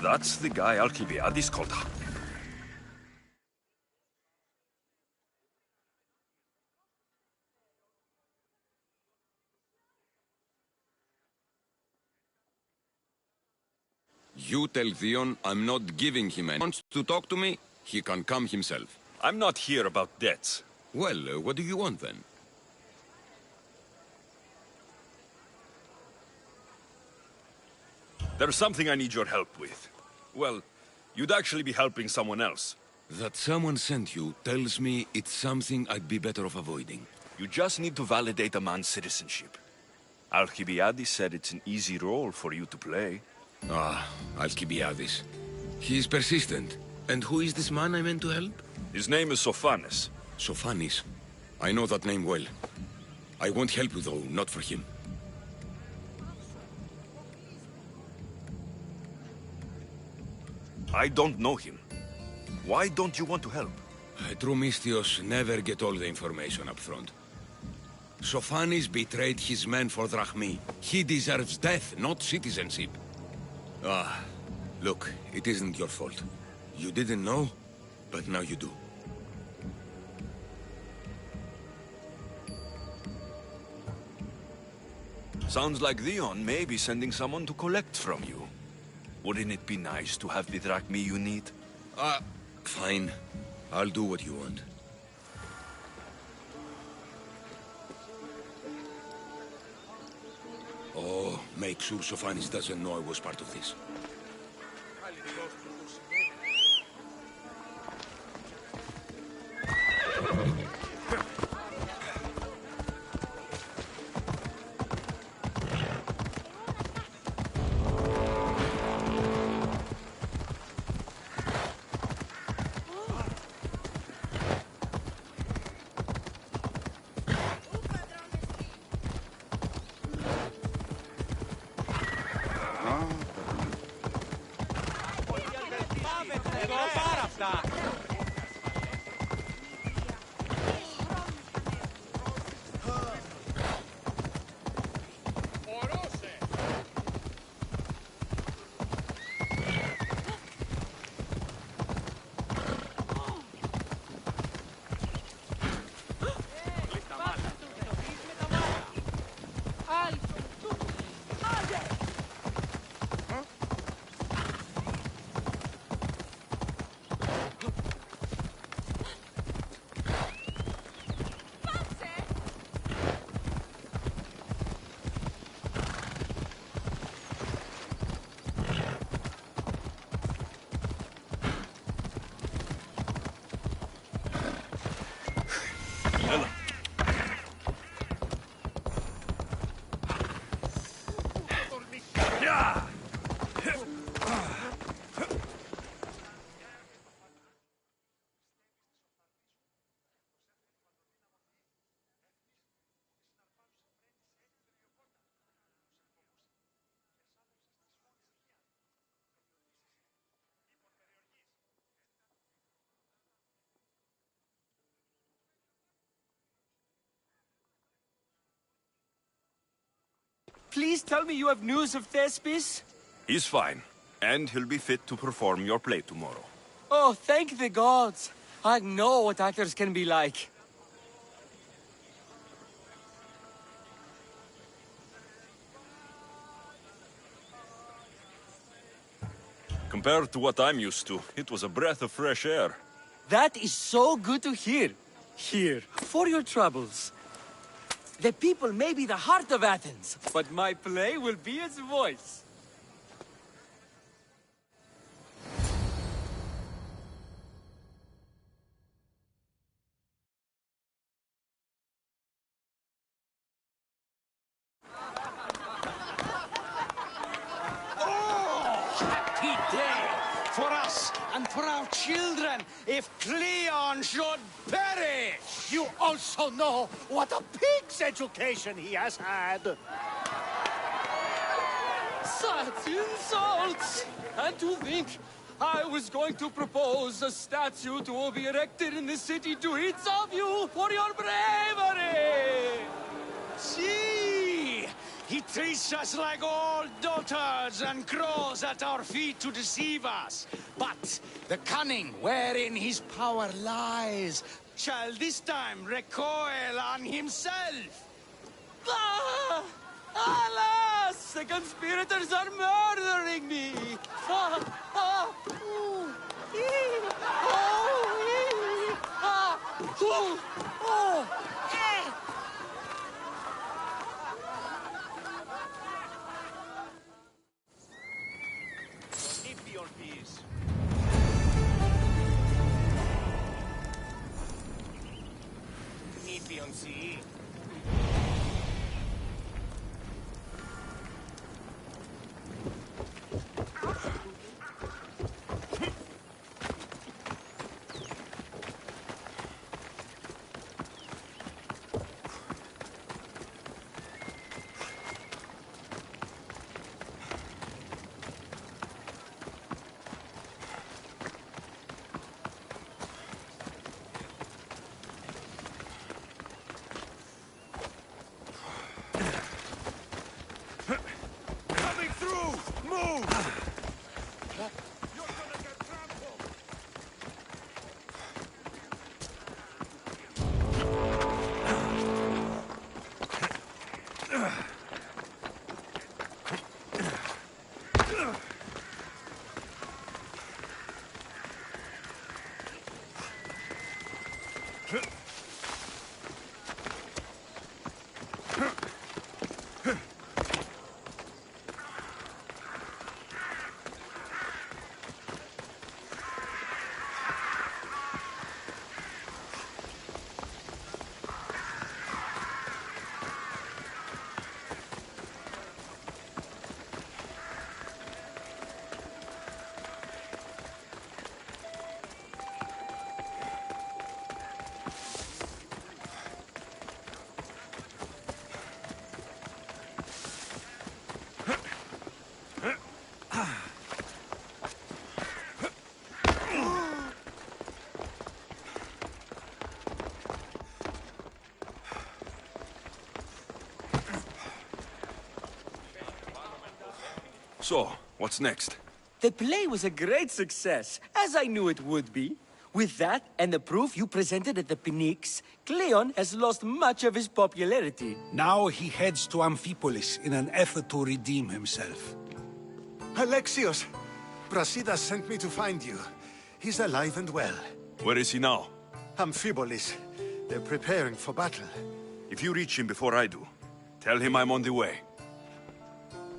That's the guy Alcibiades called. You tell Theon I'm not giving him any. Wants to talk to me, he can come himself. I'm not here about debts. Well, what do you want then? There's something I need your help with. Well, you'd actually be helping someone else. That someone sent you tells me it's something I'd be better off avoiding. You just need to validate a man's citizenship. Alcibiades said it's an easy role for you to play. Ah, Alcibiades. He's persistent. And who is this man I meant to help? His name is Sophanes. Sophanes? I know that name well. I want help with though, not for him. I don't know him. Why don't you want to help? True Mystios never get all the information up front. Sophanes betrayed his men for Drachmi. He deserves death, not citizenship. Ah, look, it isn't your fault. You didn't know, but now you do. Sounds like Theon may be sending someone to collect from you. Wouldn't it be nice to have the drachmi you need? Fine. I'll do what you want. Oh, make sure Sophanes doesn't know I was part of this. Please tell me you have news of Thespis? He's fine, and he'll be fit to perform your play tomorrow. Oh, thank the gods. I know what actors can be like. Compared to what I'm used to, it was a breath of fresh air. That is so good to hear. Here, for your troubles. The people may be the heart of Athens, but my play will be its voice. Happy day for us and for our children if Cleon should perish! You also know what a pig's education he has had. Such insults! And to think I was going to propose a statue to be erected in the city to each of you for your bravery! See! He treats us like old dotards and crawls at our feet to deceive us. But the cunning wherein his power lies shall this time recoil on himself. Ah! Alas! The conspirators are murdering me! Ah! Ah! Ooh! Ee! Oh! Ee! Ah! Ooh! Oh! Eh! Keep your peace. Nipion si. Coming through! Move! So, what's next? The play was a great success, as I knew it would be. With that, and the proof you presented at the Pnyx, Cleon has lost much of his popularity. Now he heads to Amphipolis in an effort to redeem himself. Alexios! Brasidas sent me to find you. He's alive and well. Where is he now? Amphipolis. They're preparing for battle. If you reach him before I do, tell him I'm on the way.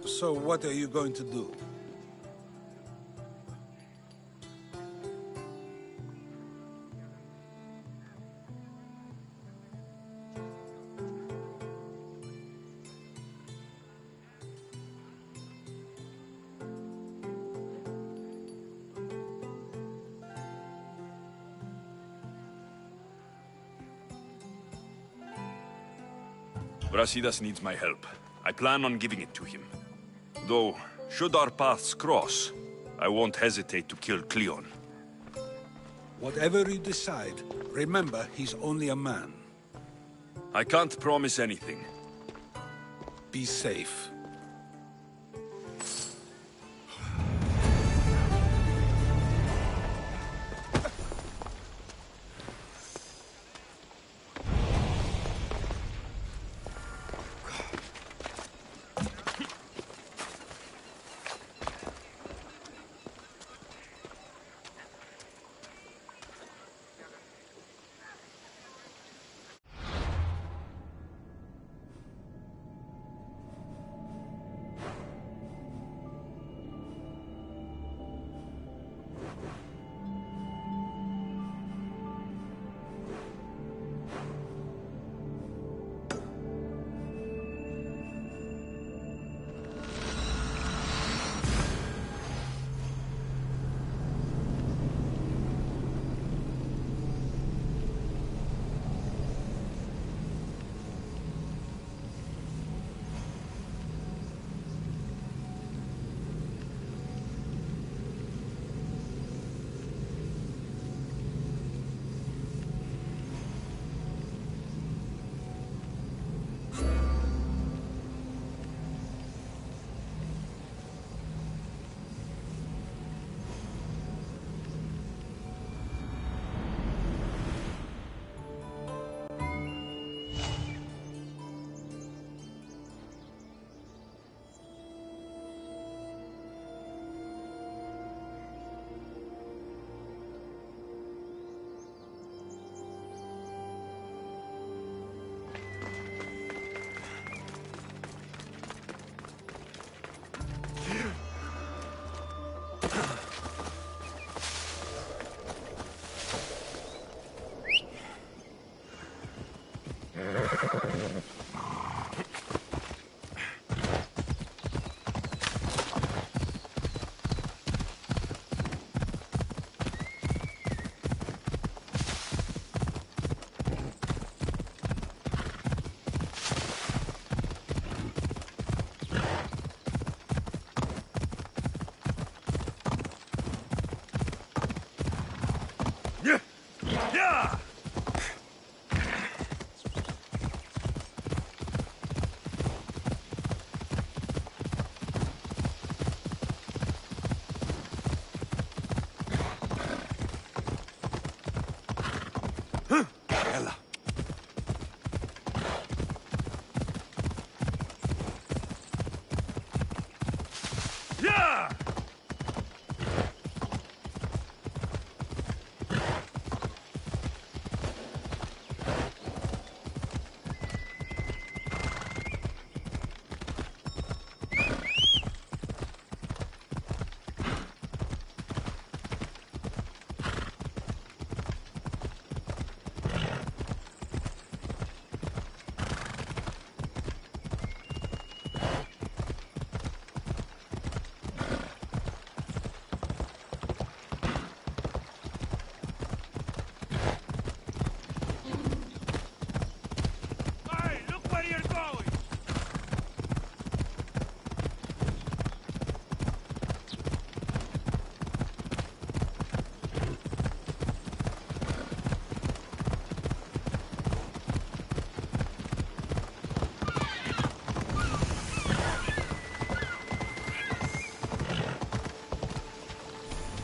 So what are you going to do? Brasidas needs my help. I plan on giving it to him. Though, should our paths cross, I won't hesitate to kill Cleon. Whatever you decide, remember he's only a man. I can't promise anything. Be safe.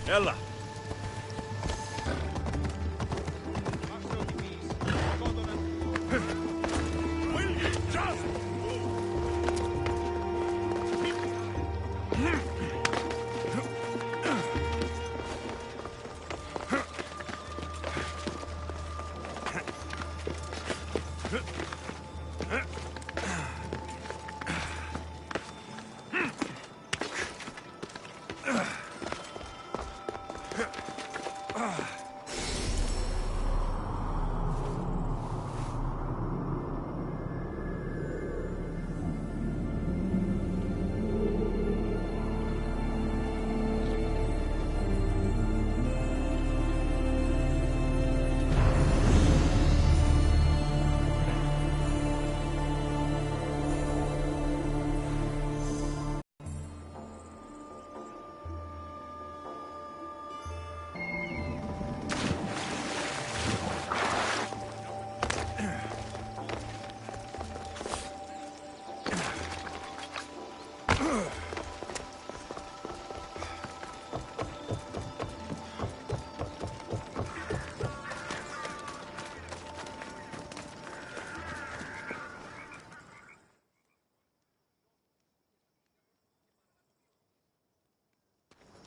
Ella! Will you just...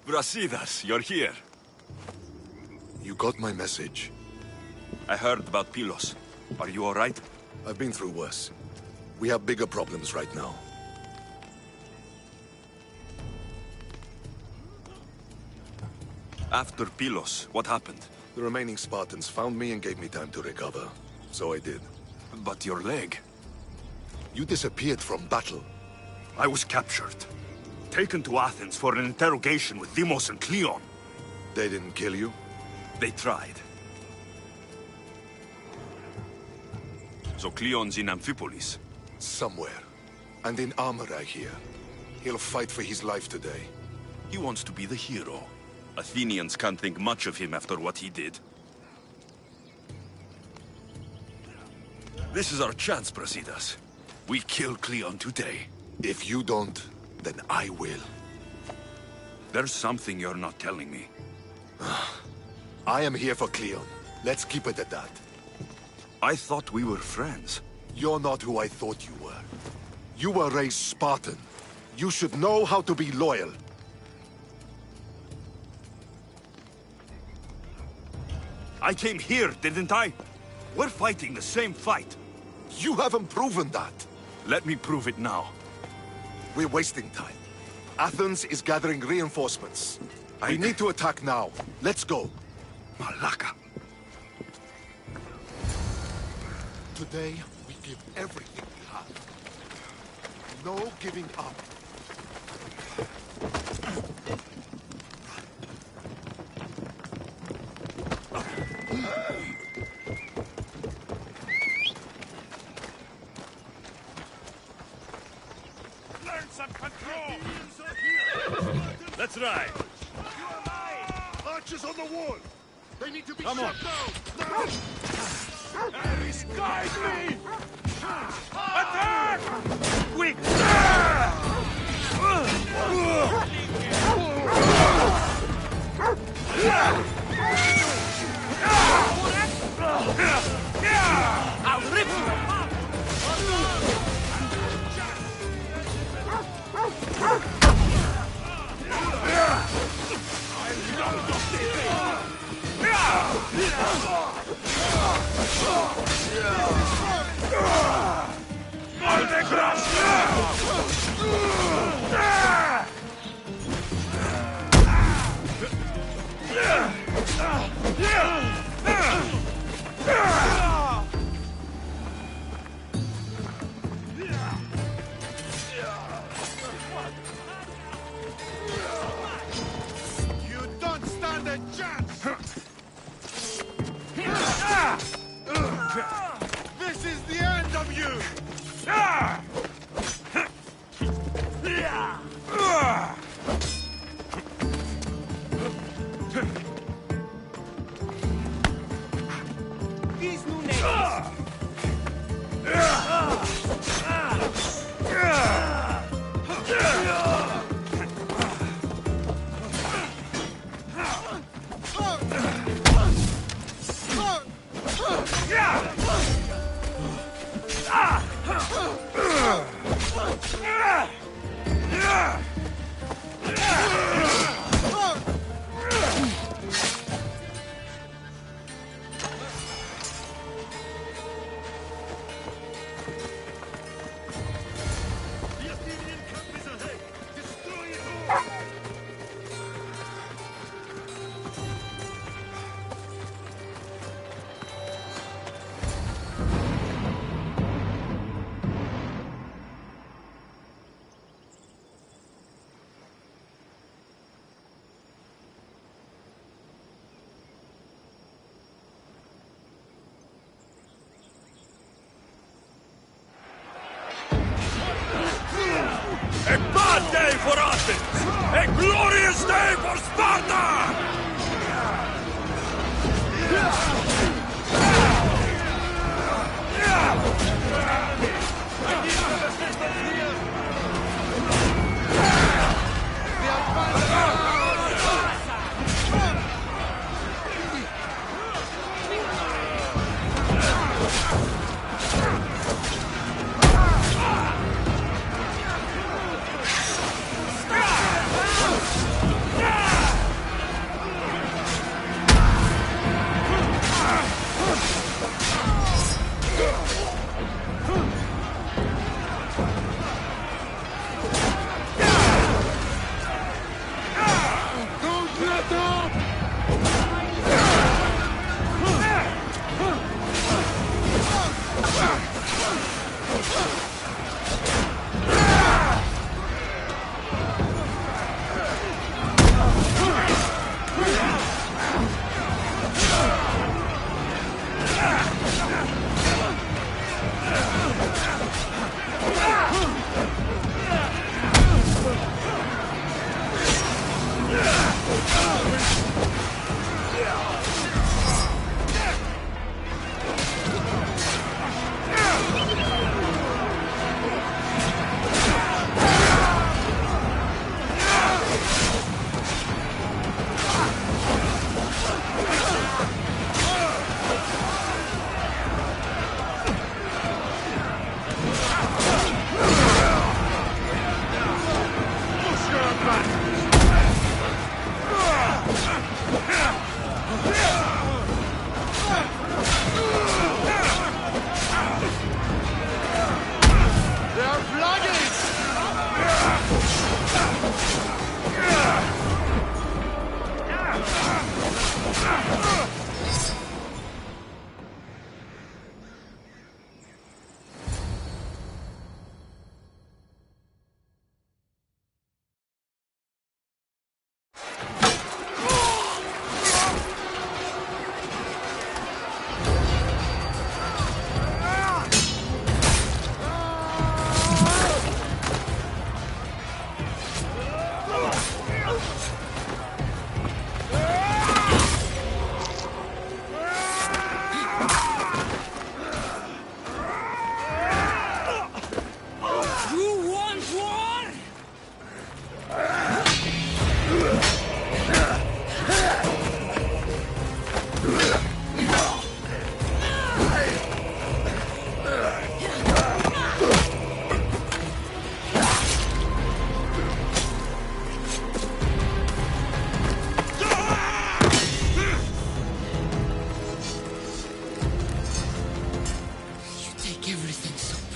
Brasidas, you're here. You got my message. I heard about Pylos. Are you all right? I've been through worse. We have bigger problems right now. After Pylos, what happened? The remaining Spartans found me and gave me time to recover. So I did. But your leg? You disappeared from battle. I was captured. Taken to Athens for an interrogation with Deimos and Cleon. They didn't kill you? They tried. So Cleon's in Amphipolis? Somewhere. And in armor, I hear. He'll fight for his life today. He wants to be the hero. Athenians can't think much of him after what he did. This is our chance, Brasidas. We kill Cleon today. If you don't, then I will. There's something you're not telling me. I am here for Cleon. Let's keep it at that. I thought we were friends. You're not who I thought you were. You were raised Spartan. You should know how to be loyal. I came here, didn't I? We're fighting the same fight. You haven't proven that. Let me prove it now. We're wasting time. Athens is gathering reinforcements. We need to attack now. Let's go. Malaka. Today, we give everything we have. No giving up. Learn some control! Let's ride! Archers on the wall! They need to be Come shut on. down! Ares, guide me! Attack! Quick! I'll rip you apart! You don't stand a chance! This is the end of you! for Athens! A glorious day for Sparta!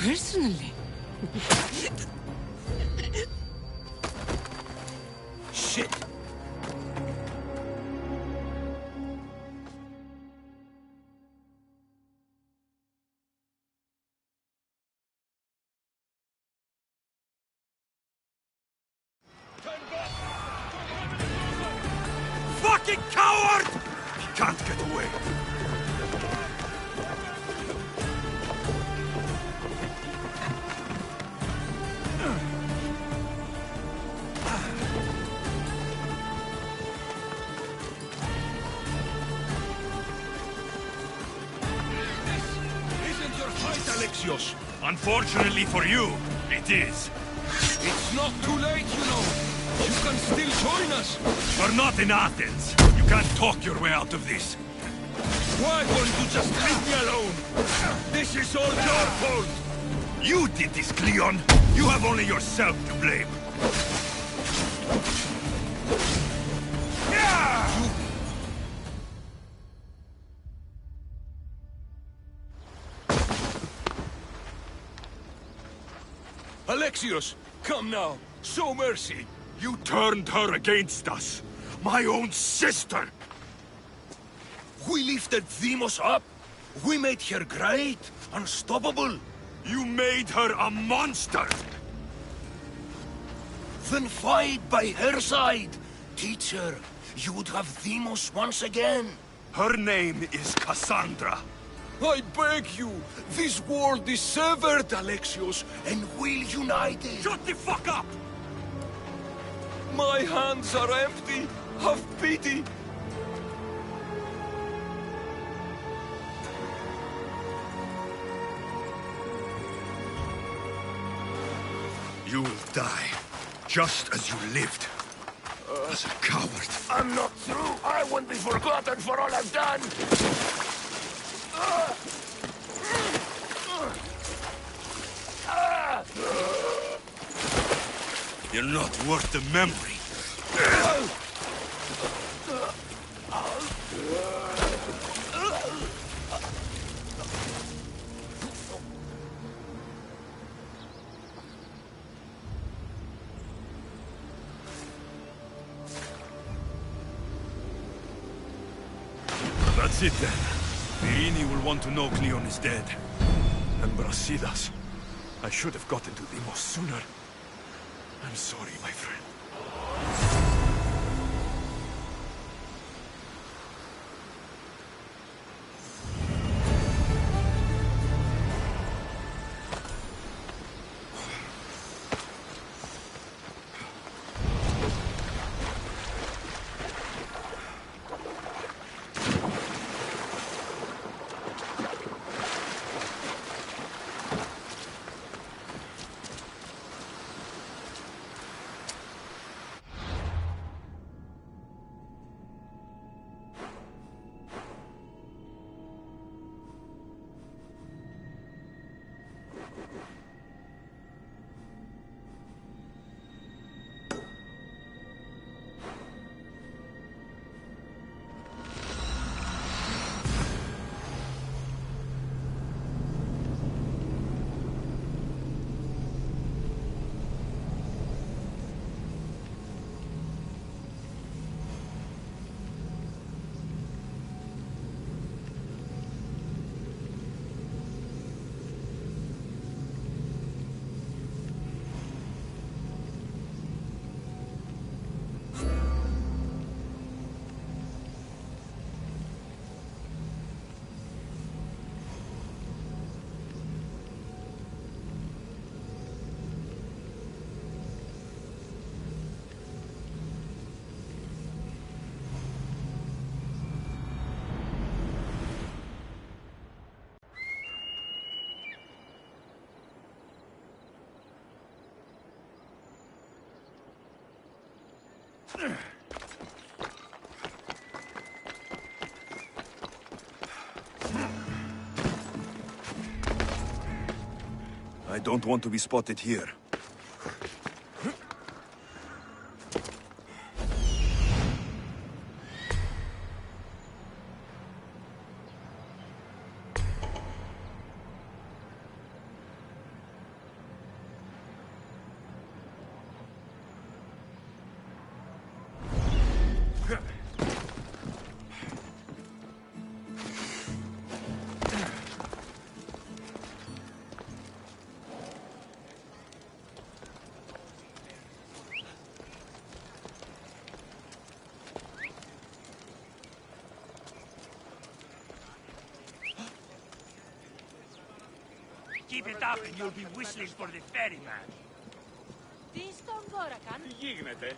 Personally. Shit! Fucking coward! He can't get away. Alexios. Unfortunately for you, it is. It's not too late, you know. You can still join us. You're not in Athens. You can't talk your way out of this. Why won't you just leave me alone? This is all your fault. You did this, Cleon. You have only yourself to blame. Alexios, come now. Show mercy. You turned her against us. My own sister. We lifted Deimos up. We made her great, unstoppable. You made her a monster. Then fight by her side. Teach her. You would have Deimos once again. Her name is Cassandra. I beg you, this world is severed, Alexios, and we'll unite it. Shut the fuck up! My hands are empty. Have pity. You will die, just as you lived. As a coward. I'm not through. I won't be forgotten for all I've done. You're not worth the memory. That's it then. Virini will want to know Cleon is dead. And Brasidas. I should have gotten to Deimos sooner. I'm sorry, my friend. I don't want to be spotted here. Keep it up and you'll be whistling for the ferryman. Τι στον κόρακαν? Τι γίνεται?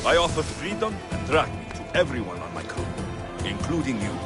I offer freedom and drag me to everyone on my crew, including you.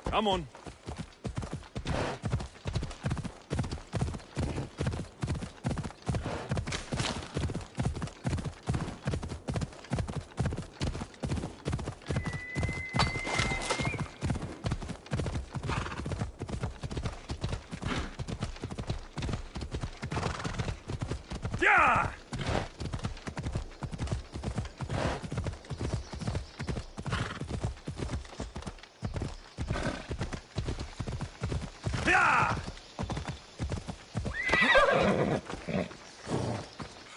Come on. Yeah!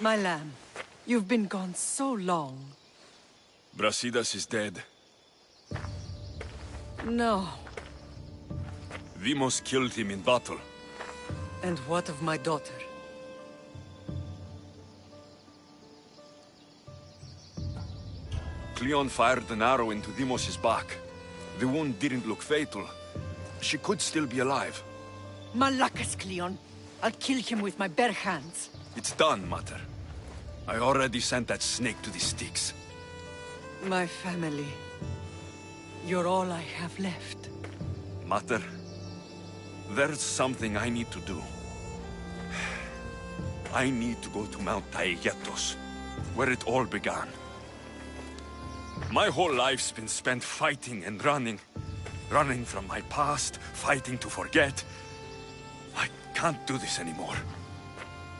My lamb, you've been gone so long. Brasidas is dead. No. Vimos killed him in battle. And what of my daughter? Cleon fired an arrow into Dimos' back. The wound didn't look fatal. She could still be alive. Malakas, Cleon. I'll kill him with my bare hands. It's done, Mater. I already sent that snake to the Styx. My family. You're all I have left. Mater, there's something I need to do. I need to go to Mount Taygetos, where it all began. My whole life's been spent fighting and running. Running from my past, fighting to forget. I can't do this anymore.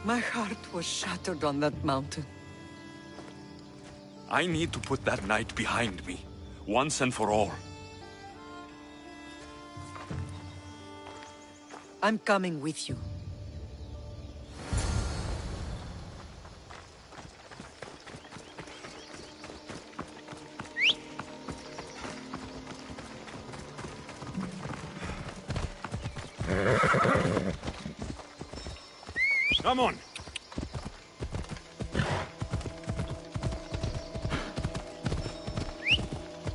My heart was shattered on that mountain. I need to put that night behind me, once and for all. I'm coming with you. Come on!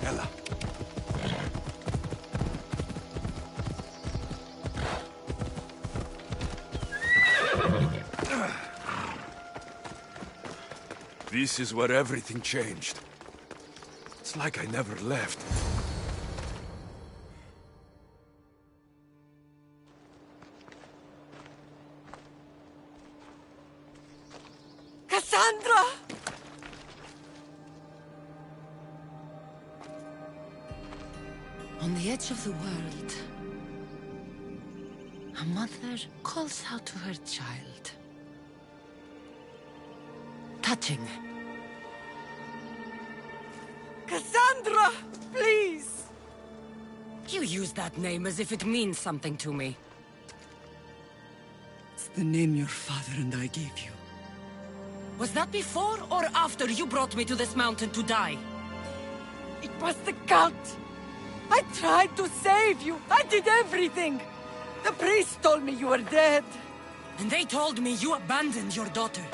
Ella. This is where everything changed. It's like I never left. Cassandra! On the edge of the world, a mother calls out to her child. Touching. Cassandra! Please! You use that name as if it means something to me. It's the name your father and I gave you. Was that before or after you brought me to this mountain to die? It was the cult! I tried to save you! I did everything! The priest told me you were dead! And they told me you abandoned your daughter.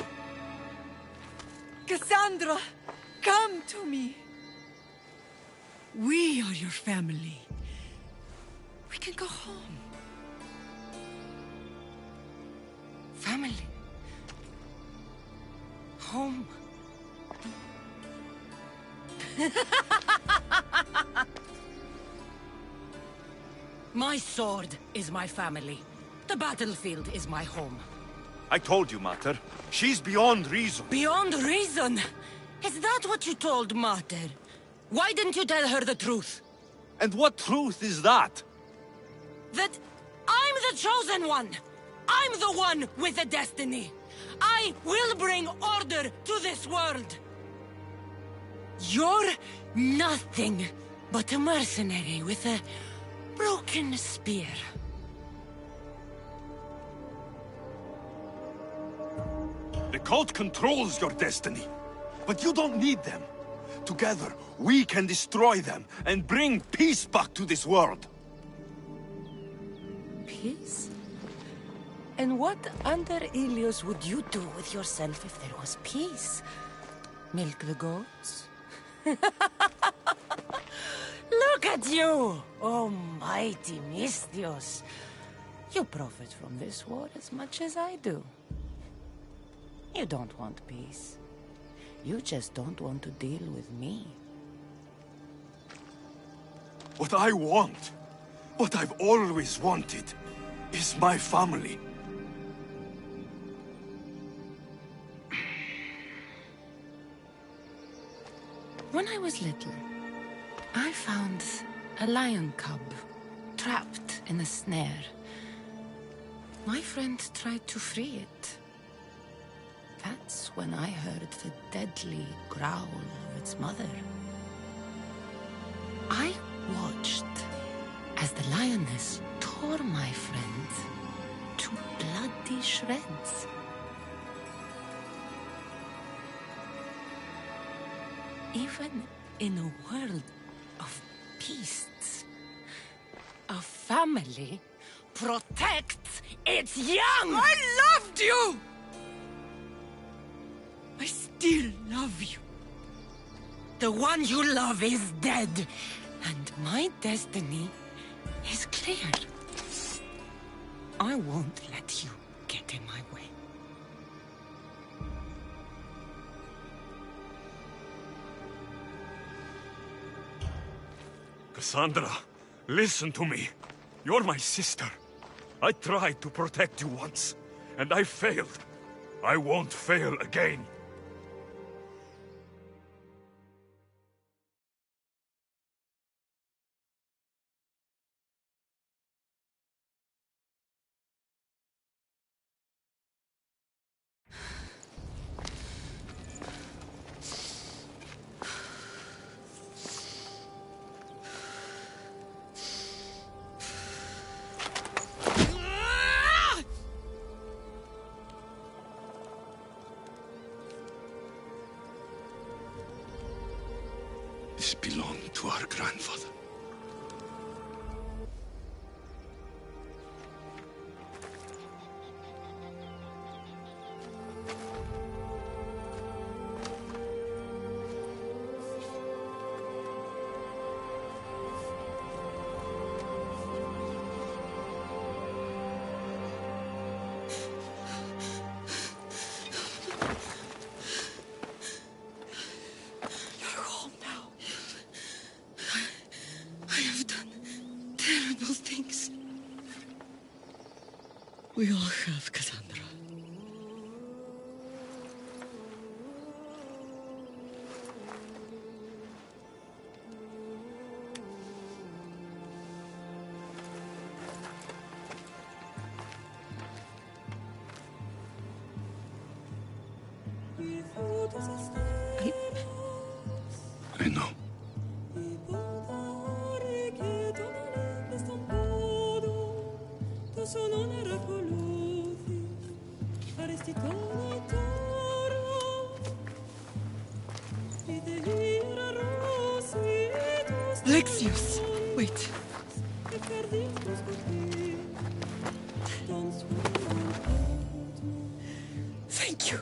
Cassandra, come to me! We are your family. We can go home. Family. Home. My sword is my family. The battlefield is my home. I told you, Mater. She's beyond reason. Beyond reason? Is that what you told Mater? Why didn't you tell her the truth? And what truth is that? That I'm the chosen one! I'm the one with the destiny! I will bring order to this world! You're nothing but a mercenary with a broken spear. The cult controls your destiny, but you don't need them. Together, we can destroy them and bring peace back to this world. Peace? And what under Ilios would you do with yourself if there was peace? Milk the goats? Look at you! Oh, mighty Misthios. You profit from this war as much as I do. You don't want peace. You just don't want to deal with me. What I want, what I've always wanted, is my family. When I was little, I found a lion cub trapped in a snare. My friend tried to free it. That's when I heard the deadly growl of its mother. I watched as the lioness tore my friend to bloody shreds. Even in a world of beasts, a family protects its young! I loved you! I still love you. The one you love is dead, and my destiny is clear. I won't let you get in my way. Cassandra, listen to me. You're my sister. I tried to protect you once, and I failed. I won't fail again. This belonged to our grandfather. We all have, Cassandra. I know. Alexios! Wait. Thank you.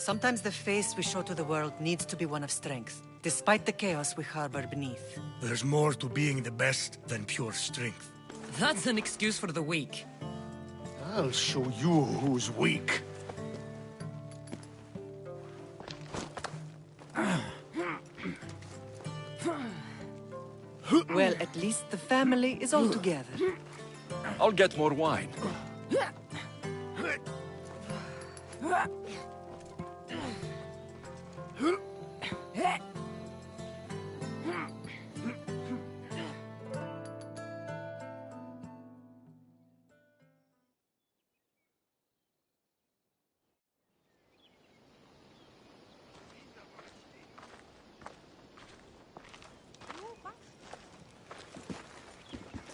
Sometimes the face we show to the world needs to be one of strength, despite the chaos we harbor beneath. There's more to being the best than pure strength. That's an excuse for the weak. I'll show you who's weak. Well, at least the family is all together. I'll get more wine.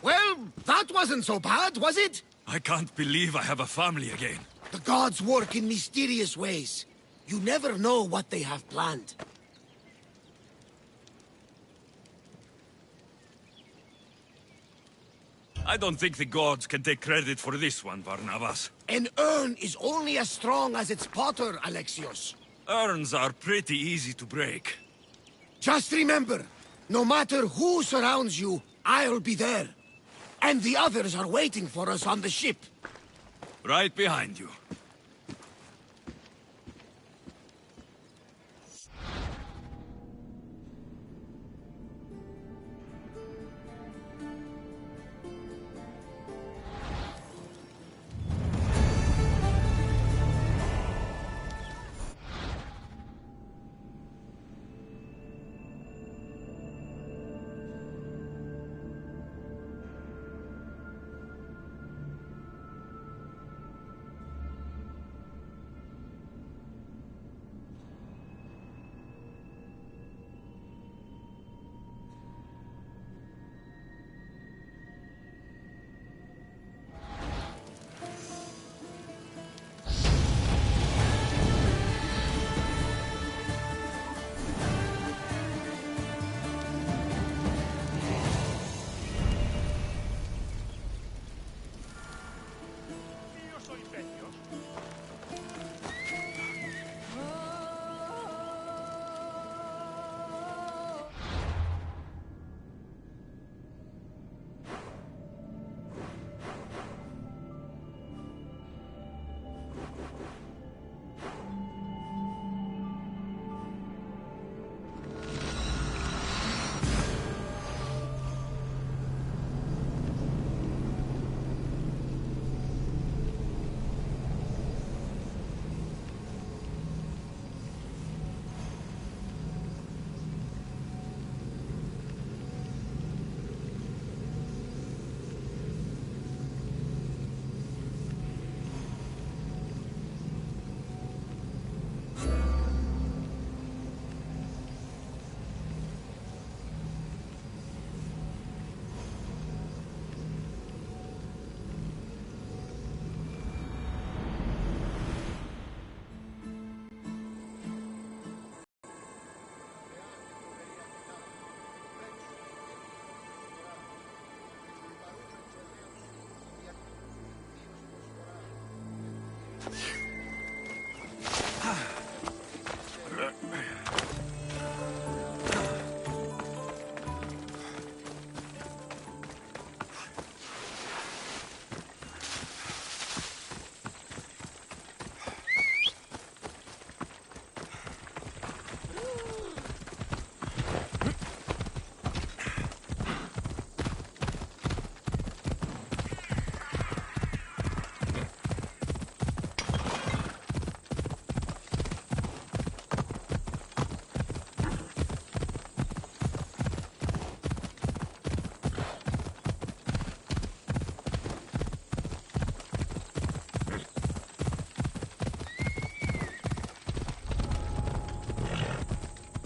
Well, that wasn't so bad, was it? I can't believe I have a family again. The gods work in mysterious ways. You never know what they have planned. I don't think the gods can take credit for this one, Barnabas. An urn is only as strong as its potter, Alexios. Urns are pretty easy to break. Just remember, no matter who surrounds you, I'll be there. And the others are waiting for us on the ship. Right behind you.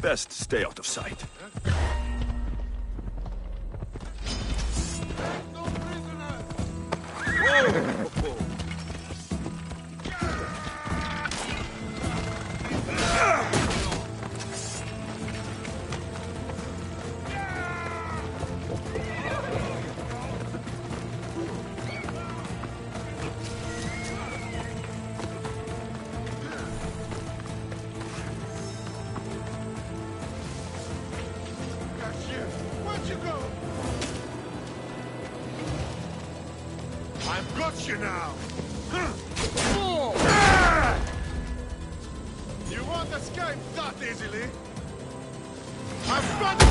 Best stay out of sight. Where'd you go? I've got you now. You won't escape that easily. I've got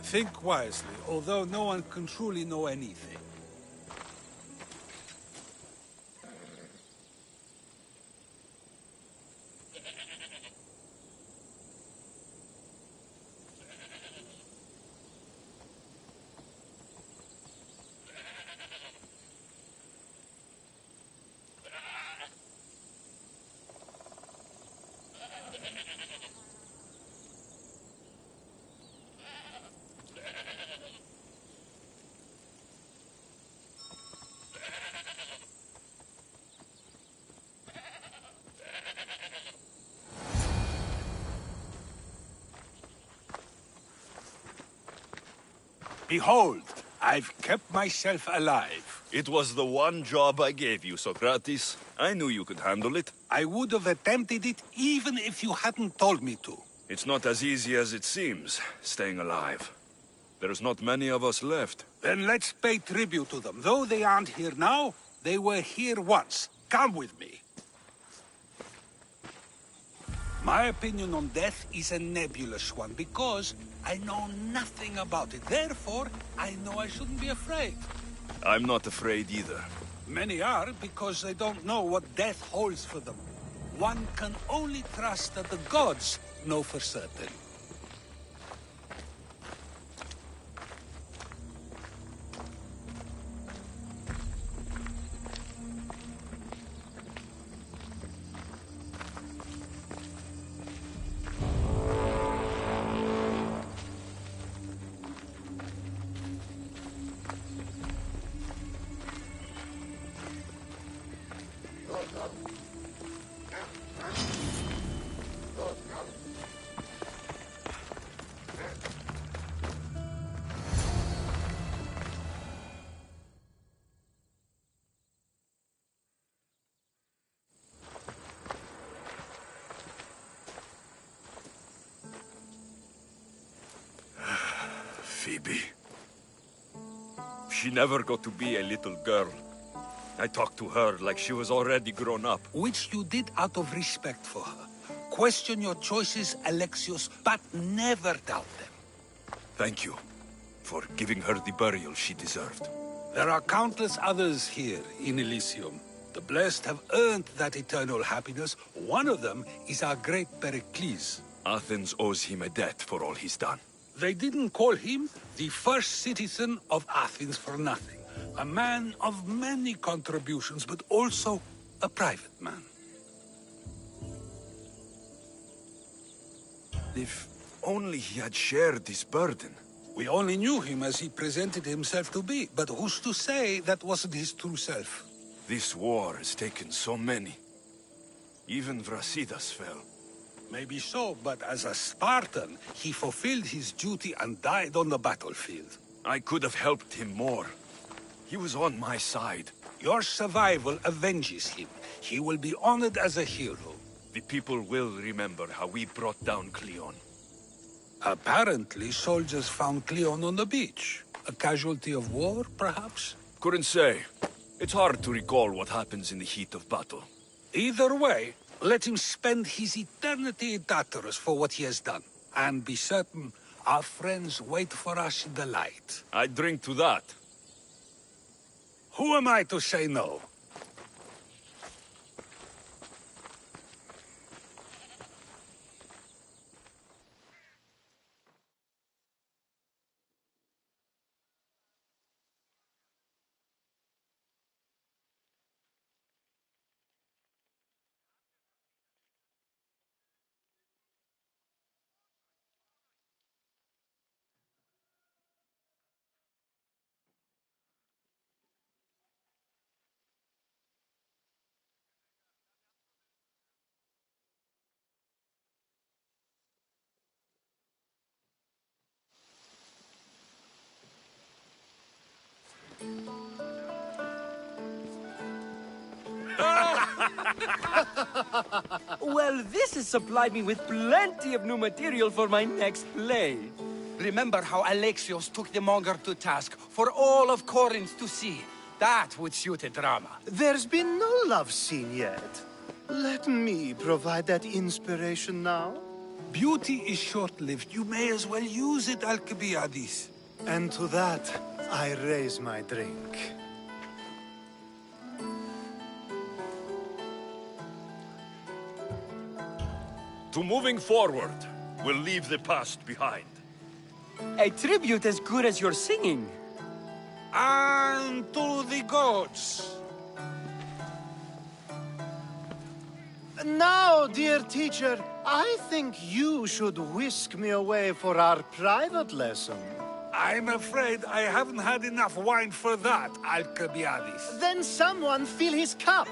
Think wisely, although no one can truly know anything. Behold, I've kept myself alive. It was the one job I gave you, Socrates. I knew you could handle it. I would have attempted it even if you hadn't told me to. It's not as easy as it seems, staying alive. There's not many of us left. Then let's pay tribute to them. Though they aren't here now, they were here once. Come with me. My opinion on death is a nebulous one, because I know nothing about it. Therefore, I know I shouldn't be afraid. I'm not afraid either. Many are, because they don't know what death holds for them. One can only trust that the gods know for certain. baby. She never got to be a little girl. I talked to her like she was already grown up. Which you did out of respect for her. Question your choices, Alexios, but never doubt them. Thank you for giving her the burial she deserved. There are countless others here in Elysium. The blessed have earned that eternal happiness. One of them is our great Pericles. Athens owes him a debt for all he's done. They didn't call him the first citizen of Athens for nothing. A man of many contributions, but also a private man. If only he had shared this burden. We only knew him as he presented himself to be, but who's to say that wasn't his true self? This war has taken so many. Even Brasidas fell. Maybe so, but as a Spartan, he fulfilled his duty and died on the battlefield. I could have helped him more. He was on my side. Your survival avenges him. He will be honored as a hero. The people will remember how we brought down Cleon. Apparently, soldiers found Cleon on the beach. A casualty of war, perhaps? Couldn't say. It's hard to recall what happens in the heat of battle. Either way, let him spend his eternity in Tartarus for what he has done. And be certain, our friends wait for us in the light. I drink to that. Who am I to say no? Well, this has supplied me with plenty of new material for my next play. Remember how Alexios took the monger to task for all of Corinth to see? That would suit a drama. There's been no love scene yet. Let me provide that inspiration now. Beauty is short-lived. You may as well use it, Alcibiades. And to that, I raise my drink. To moving forward, we'll leave the past behind. A tribute as good as your singing. And to the gods. Now, dear teacher, I think you should whisk me away for our private lesson. I'm afraid I haven't had enough wine for that, Alcibiades. Then someone fill his cup.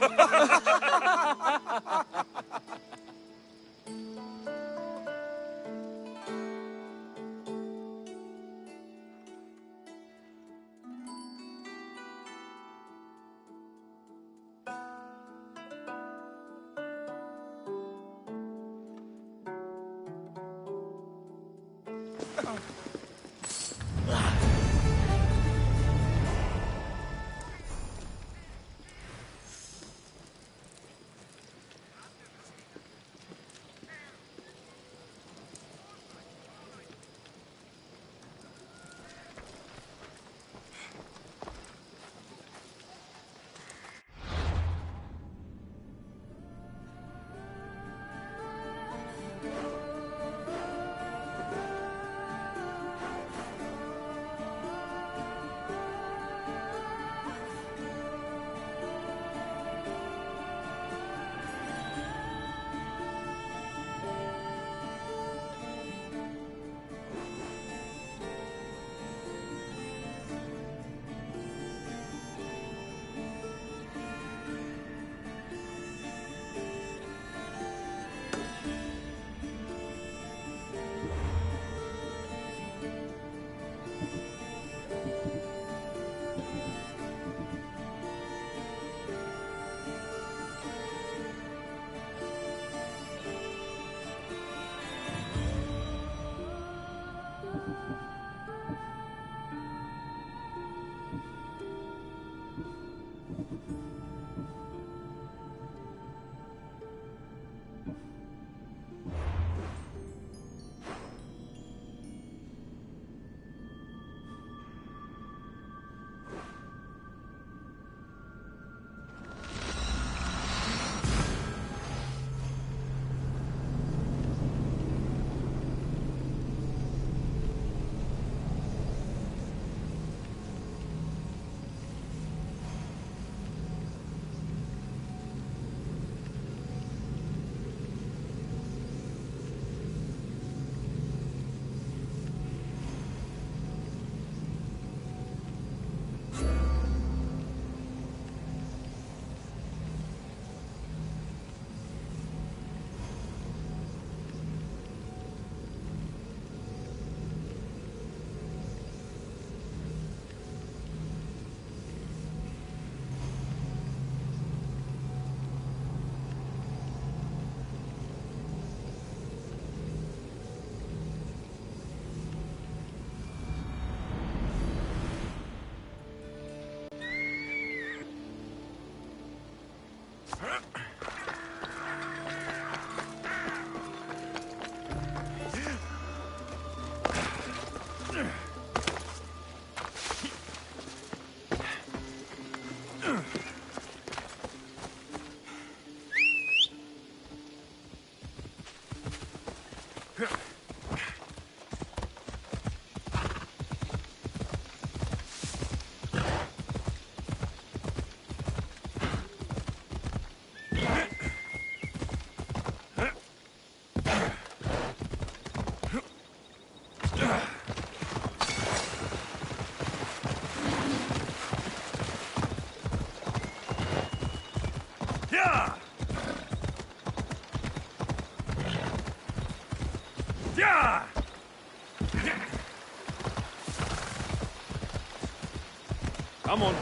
Come on.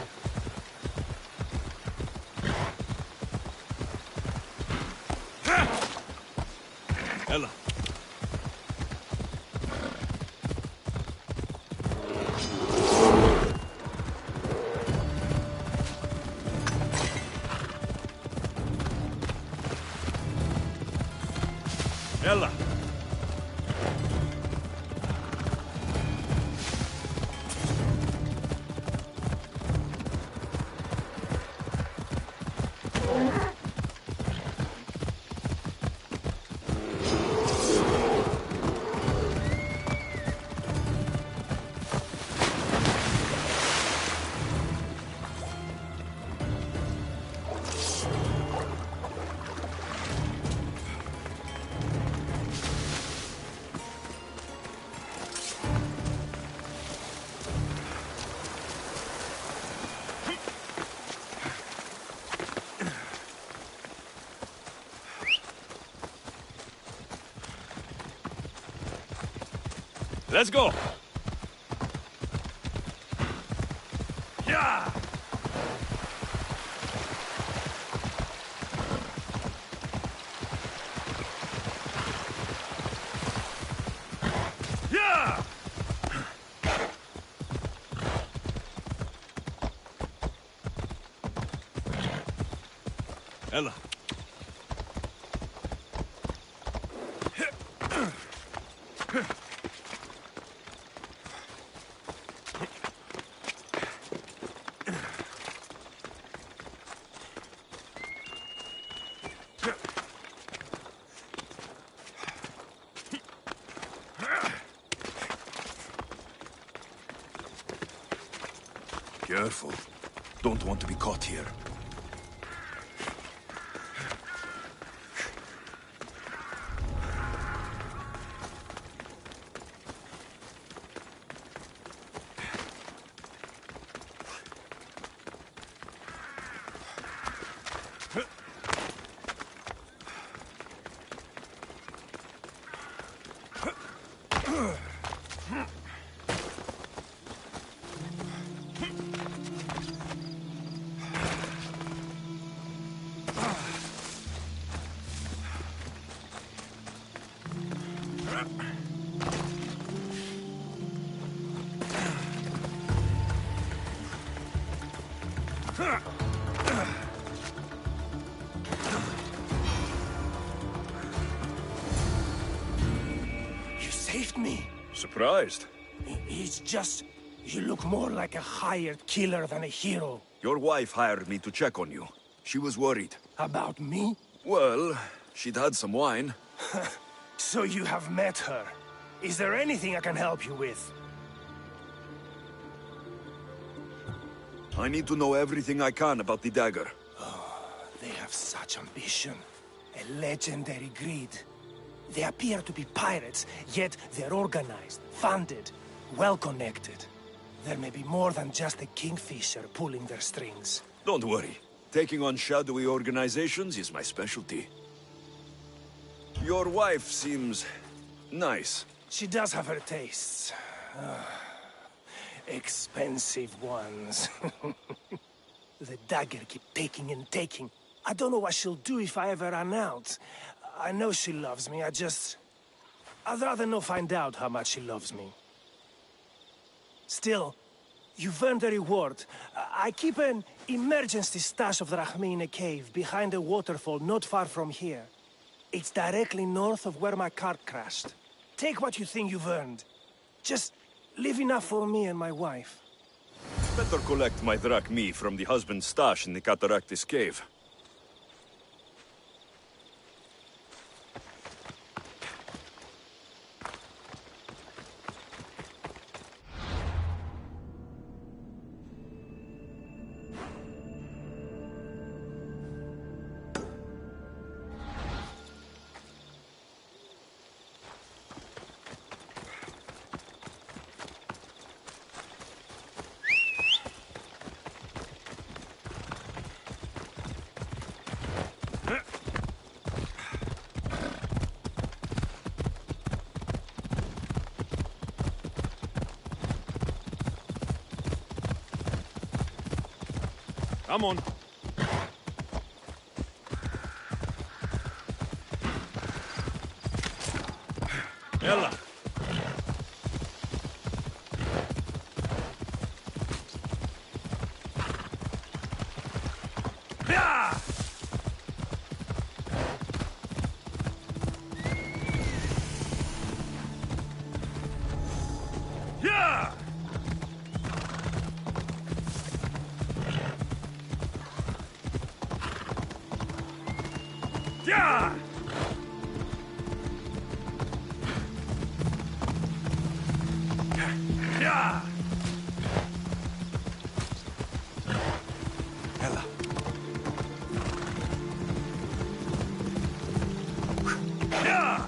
Ella. Ella. Let's go! Yeah! Yeah! Ella. Careful. Don't want to be caught here. You saved me. Surprised? It's just... you look more like a hired killer than a hero. Your wife hired me to check on you. She was worried. About me? Well, she'd had some wine. So you have met her. Is there anything I can help you with? I need to know everything I can about the dagger. They have such ambition. A legendary greed. They appear to be pirates, yet they're organized, funded, well-connected. There may be more than just a kingfisher pulling their strings. Don't worry. Taking on shadowy organizations is my specialty. Your wife seems... nice. She does have her tastes. Expensive ones. The dagger keeps taking and taking. I don't know what she'll do if I ever run out. I know she loves me, I'd rather not find out how much she loves me. Still, You've earned a reward. I keep an emergency stash of drachmae in a cave behind a waterfall not far from here. It's directly north of where my cart crashed. Take what you think you've earned. Just leave enough for me and my wife. Better collect my drachmae from the husband's stash in the Cataractis cave. Come on. Yalla. Yeah! Yeah! Yeah! Yeah! Ella. Yeah!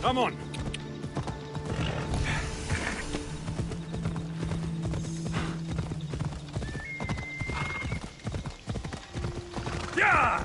Come on. Yeah!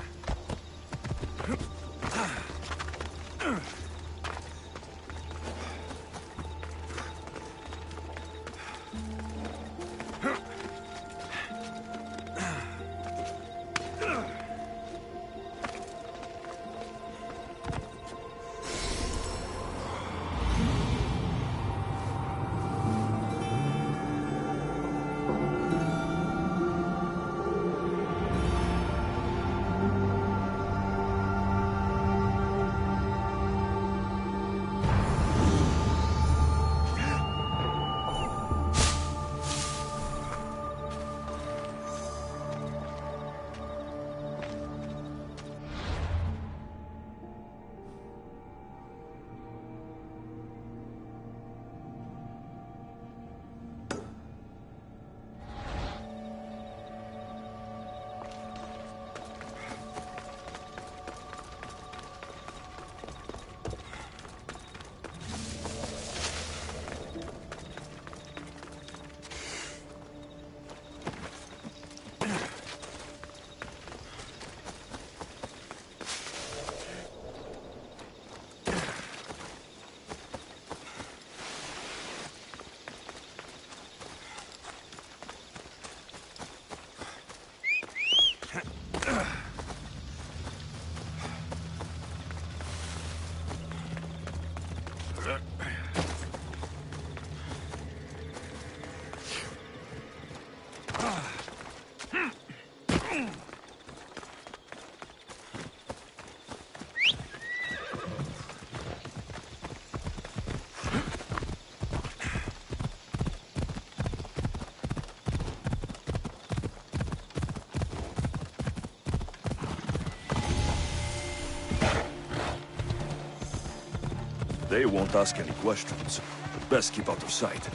They won't ask any questions. Best keep out of sight.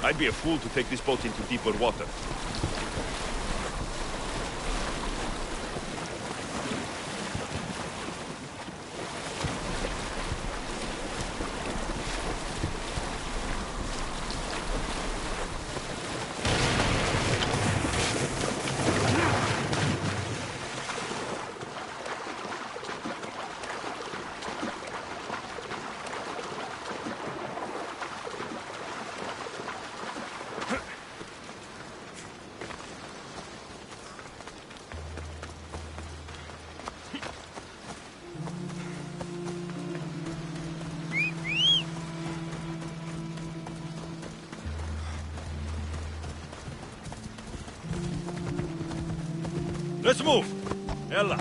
I'd be a fool to take this boat into deeper water. Let's move! Ella!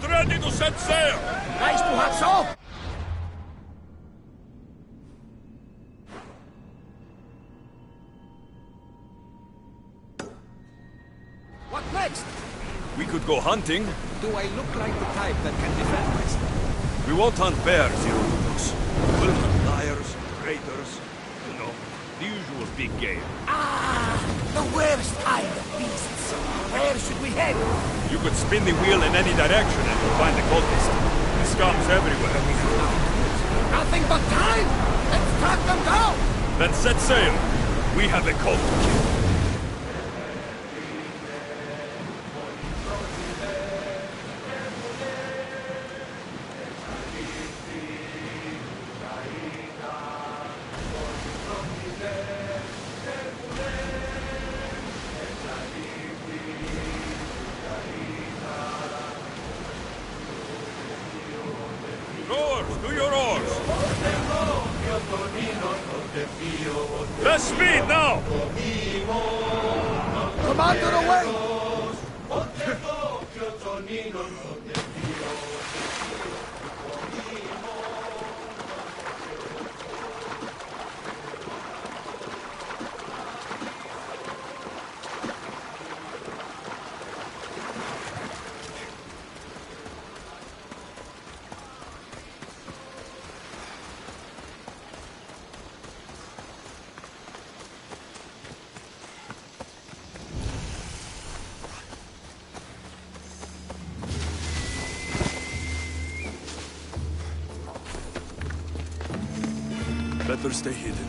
Get ready to set sail! Nice to have so. What next? We could go hunting. Do I look like the type that can defend myself? We won't hunt bears, Herodotus. We'll hunt liars, traitors, you know, the usual big game. Ah, the worst kind of beasts. Where should we head? You could spin the wheel in any direction and you'll find the cultist. The scum's everywhere. Nothing but time! Let's track them down! Then set sail. We have a cult to kill. Rowers, do your oars! Less speed now! Commander away! Better stay hidden.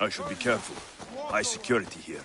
I should be careful. High security here.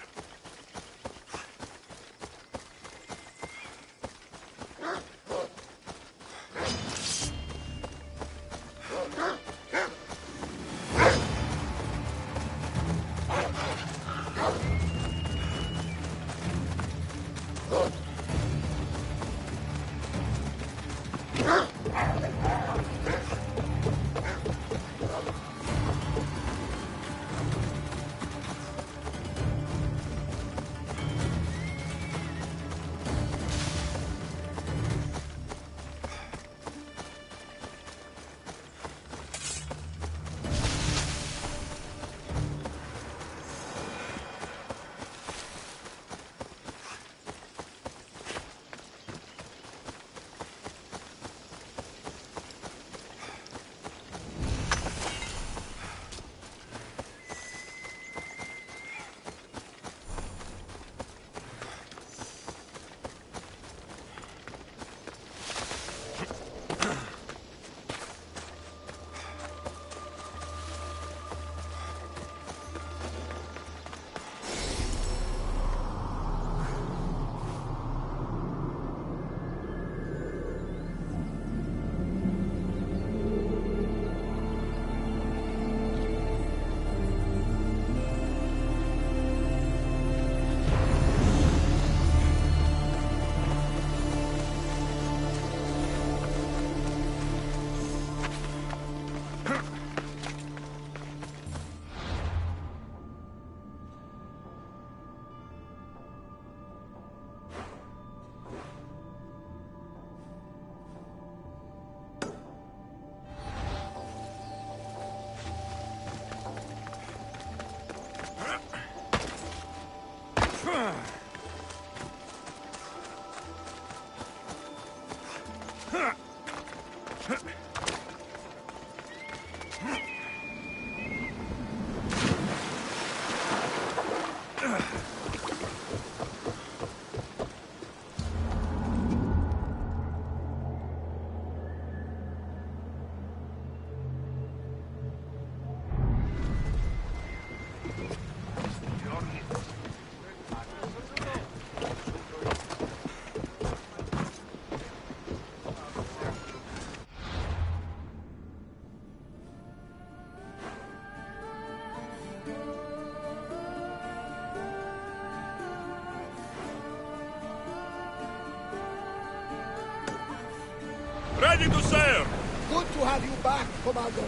Ready to sail! Good to have you back, Commander.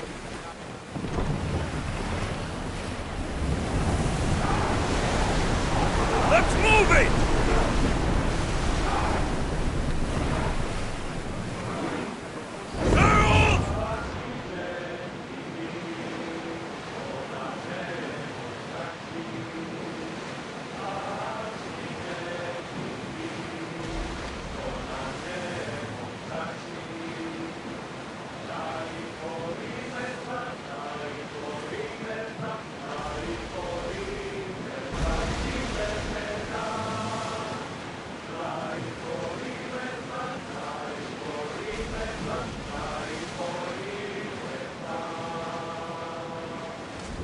Let's move it!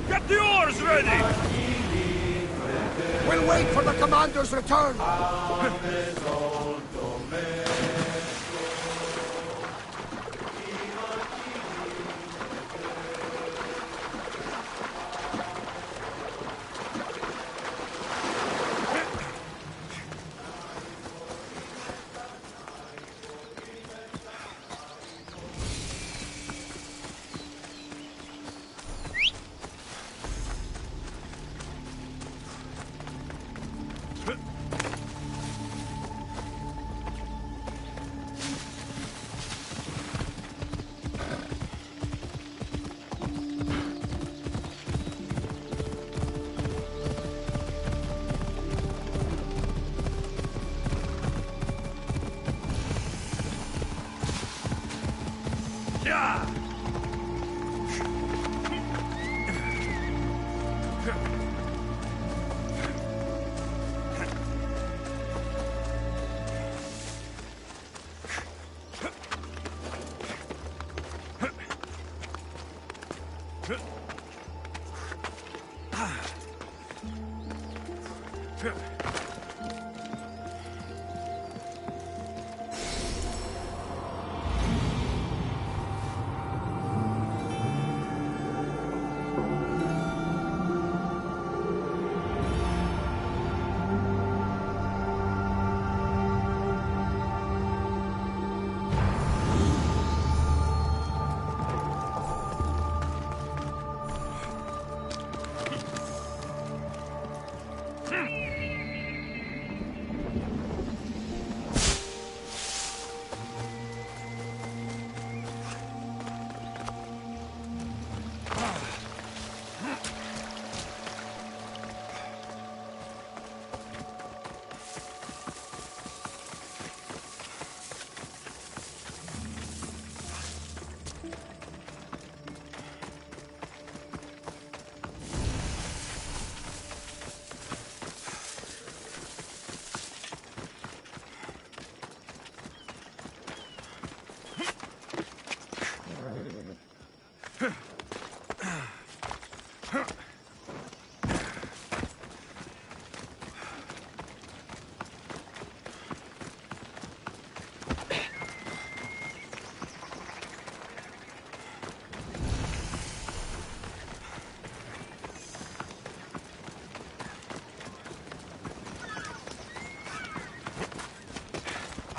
Get the oars ready! We'll wait for the commander's return.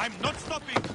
I'm not stopping!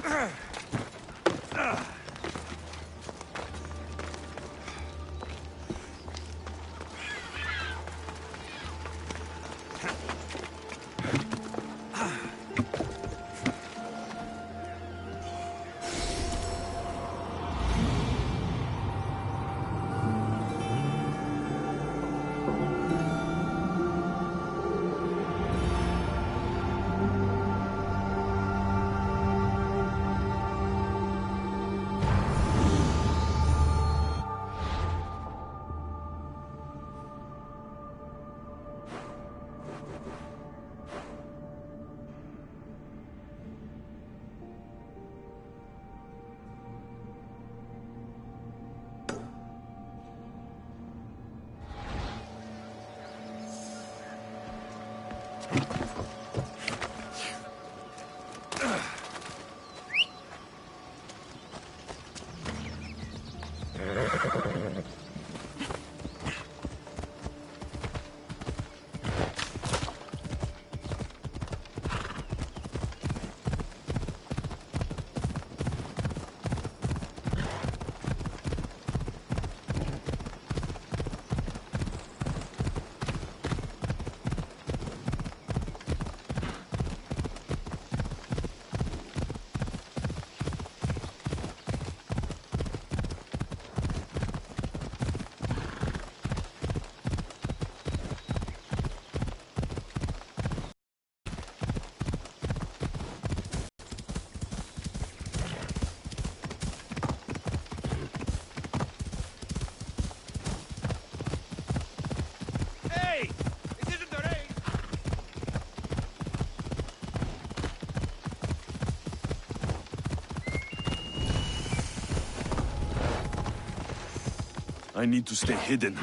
I need to stay hidden.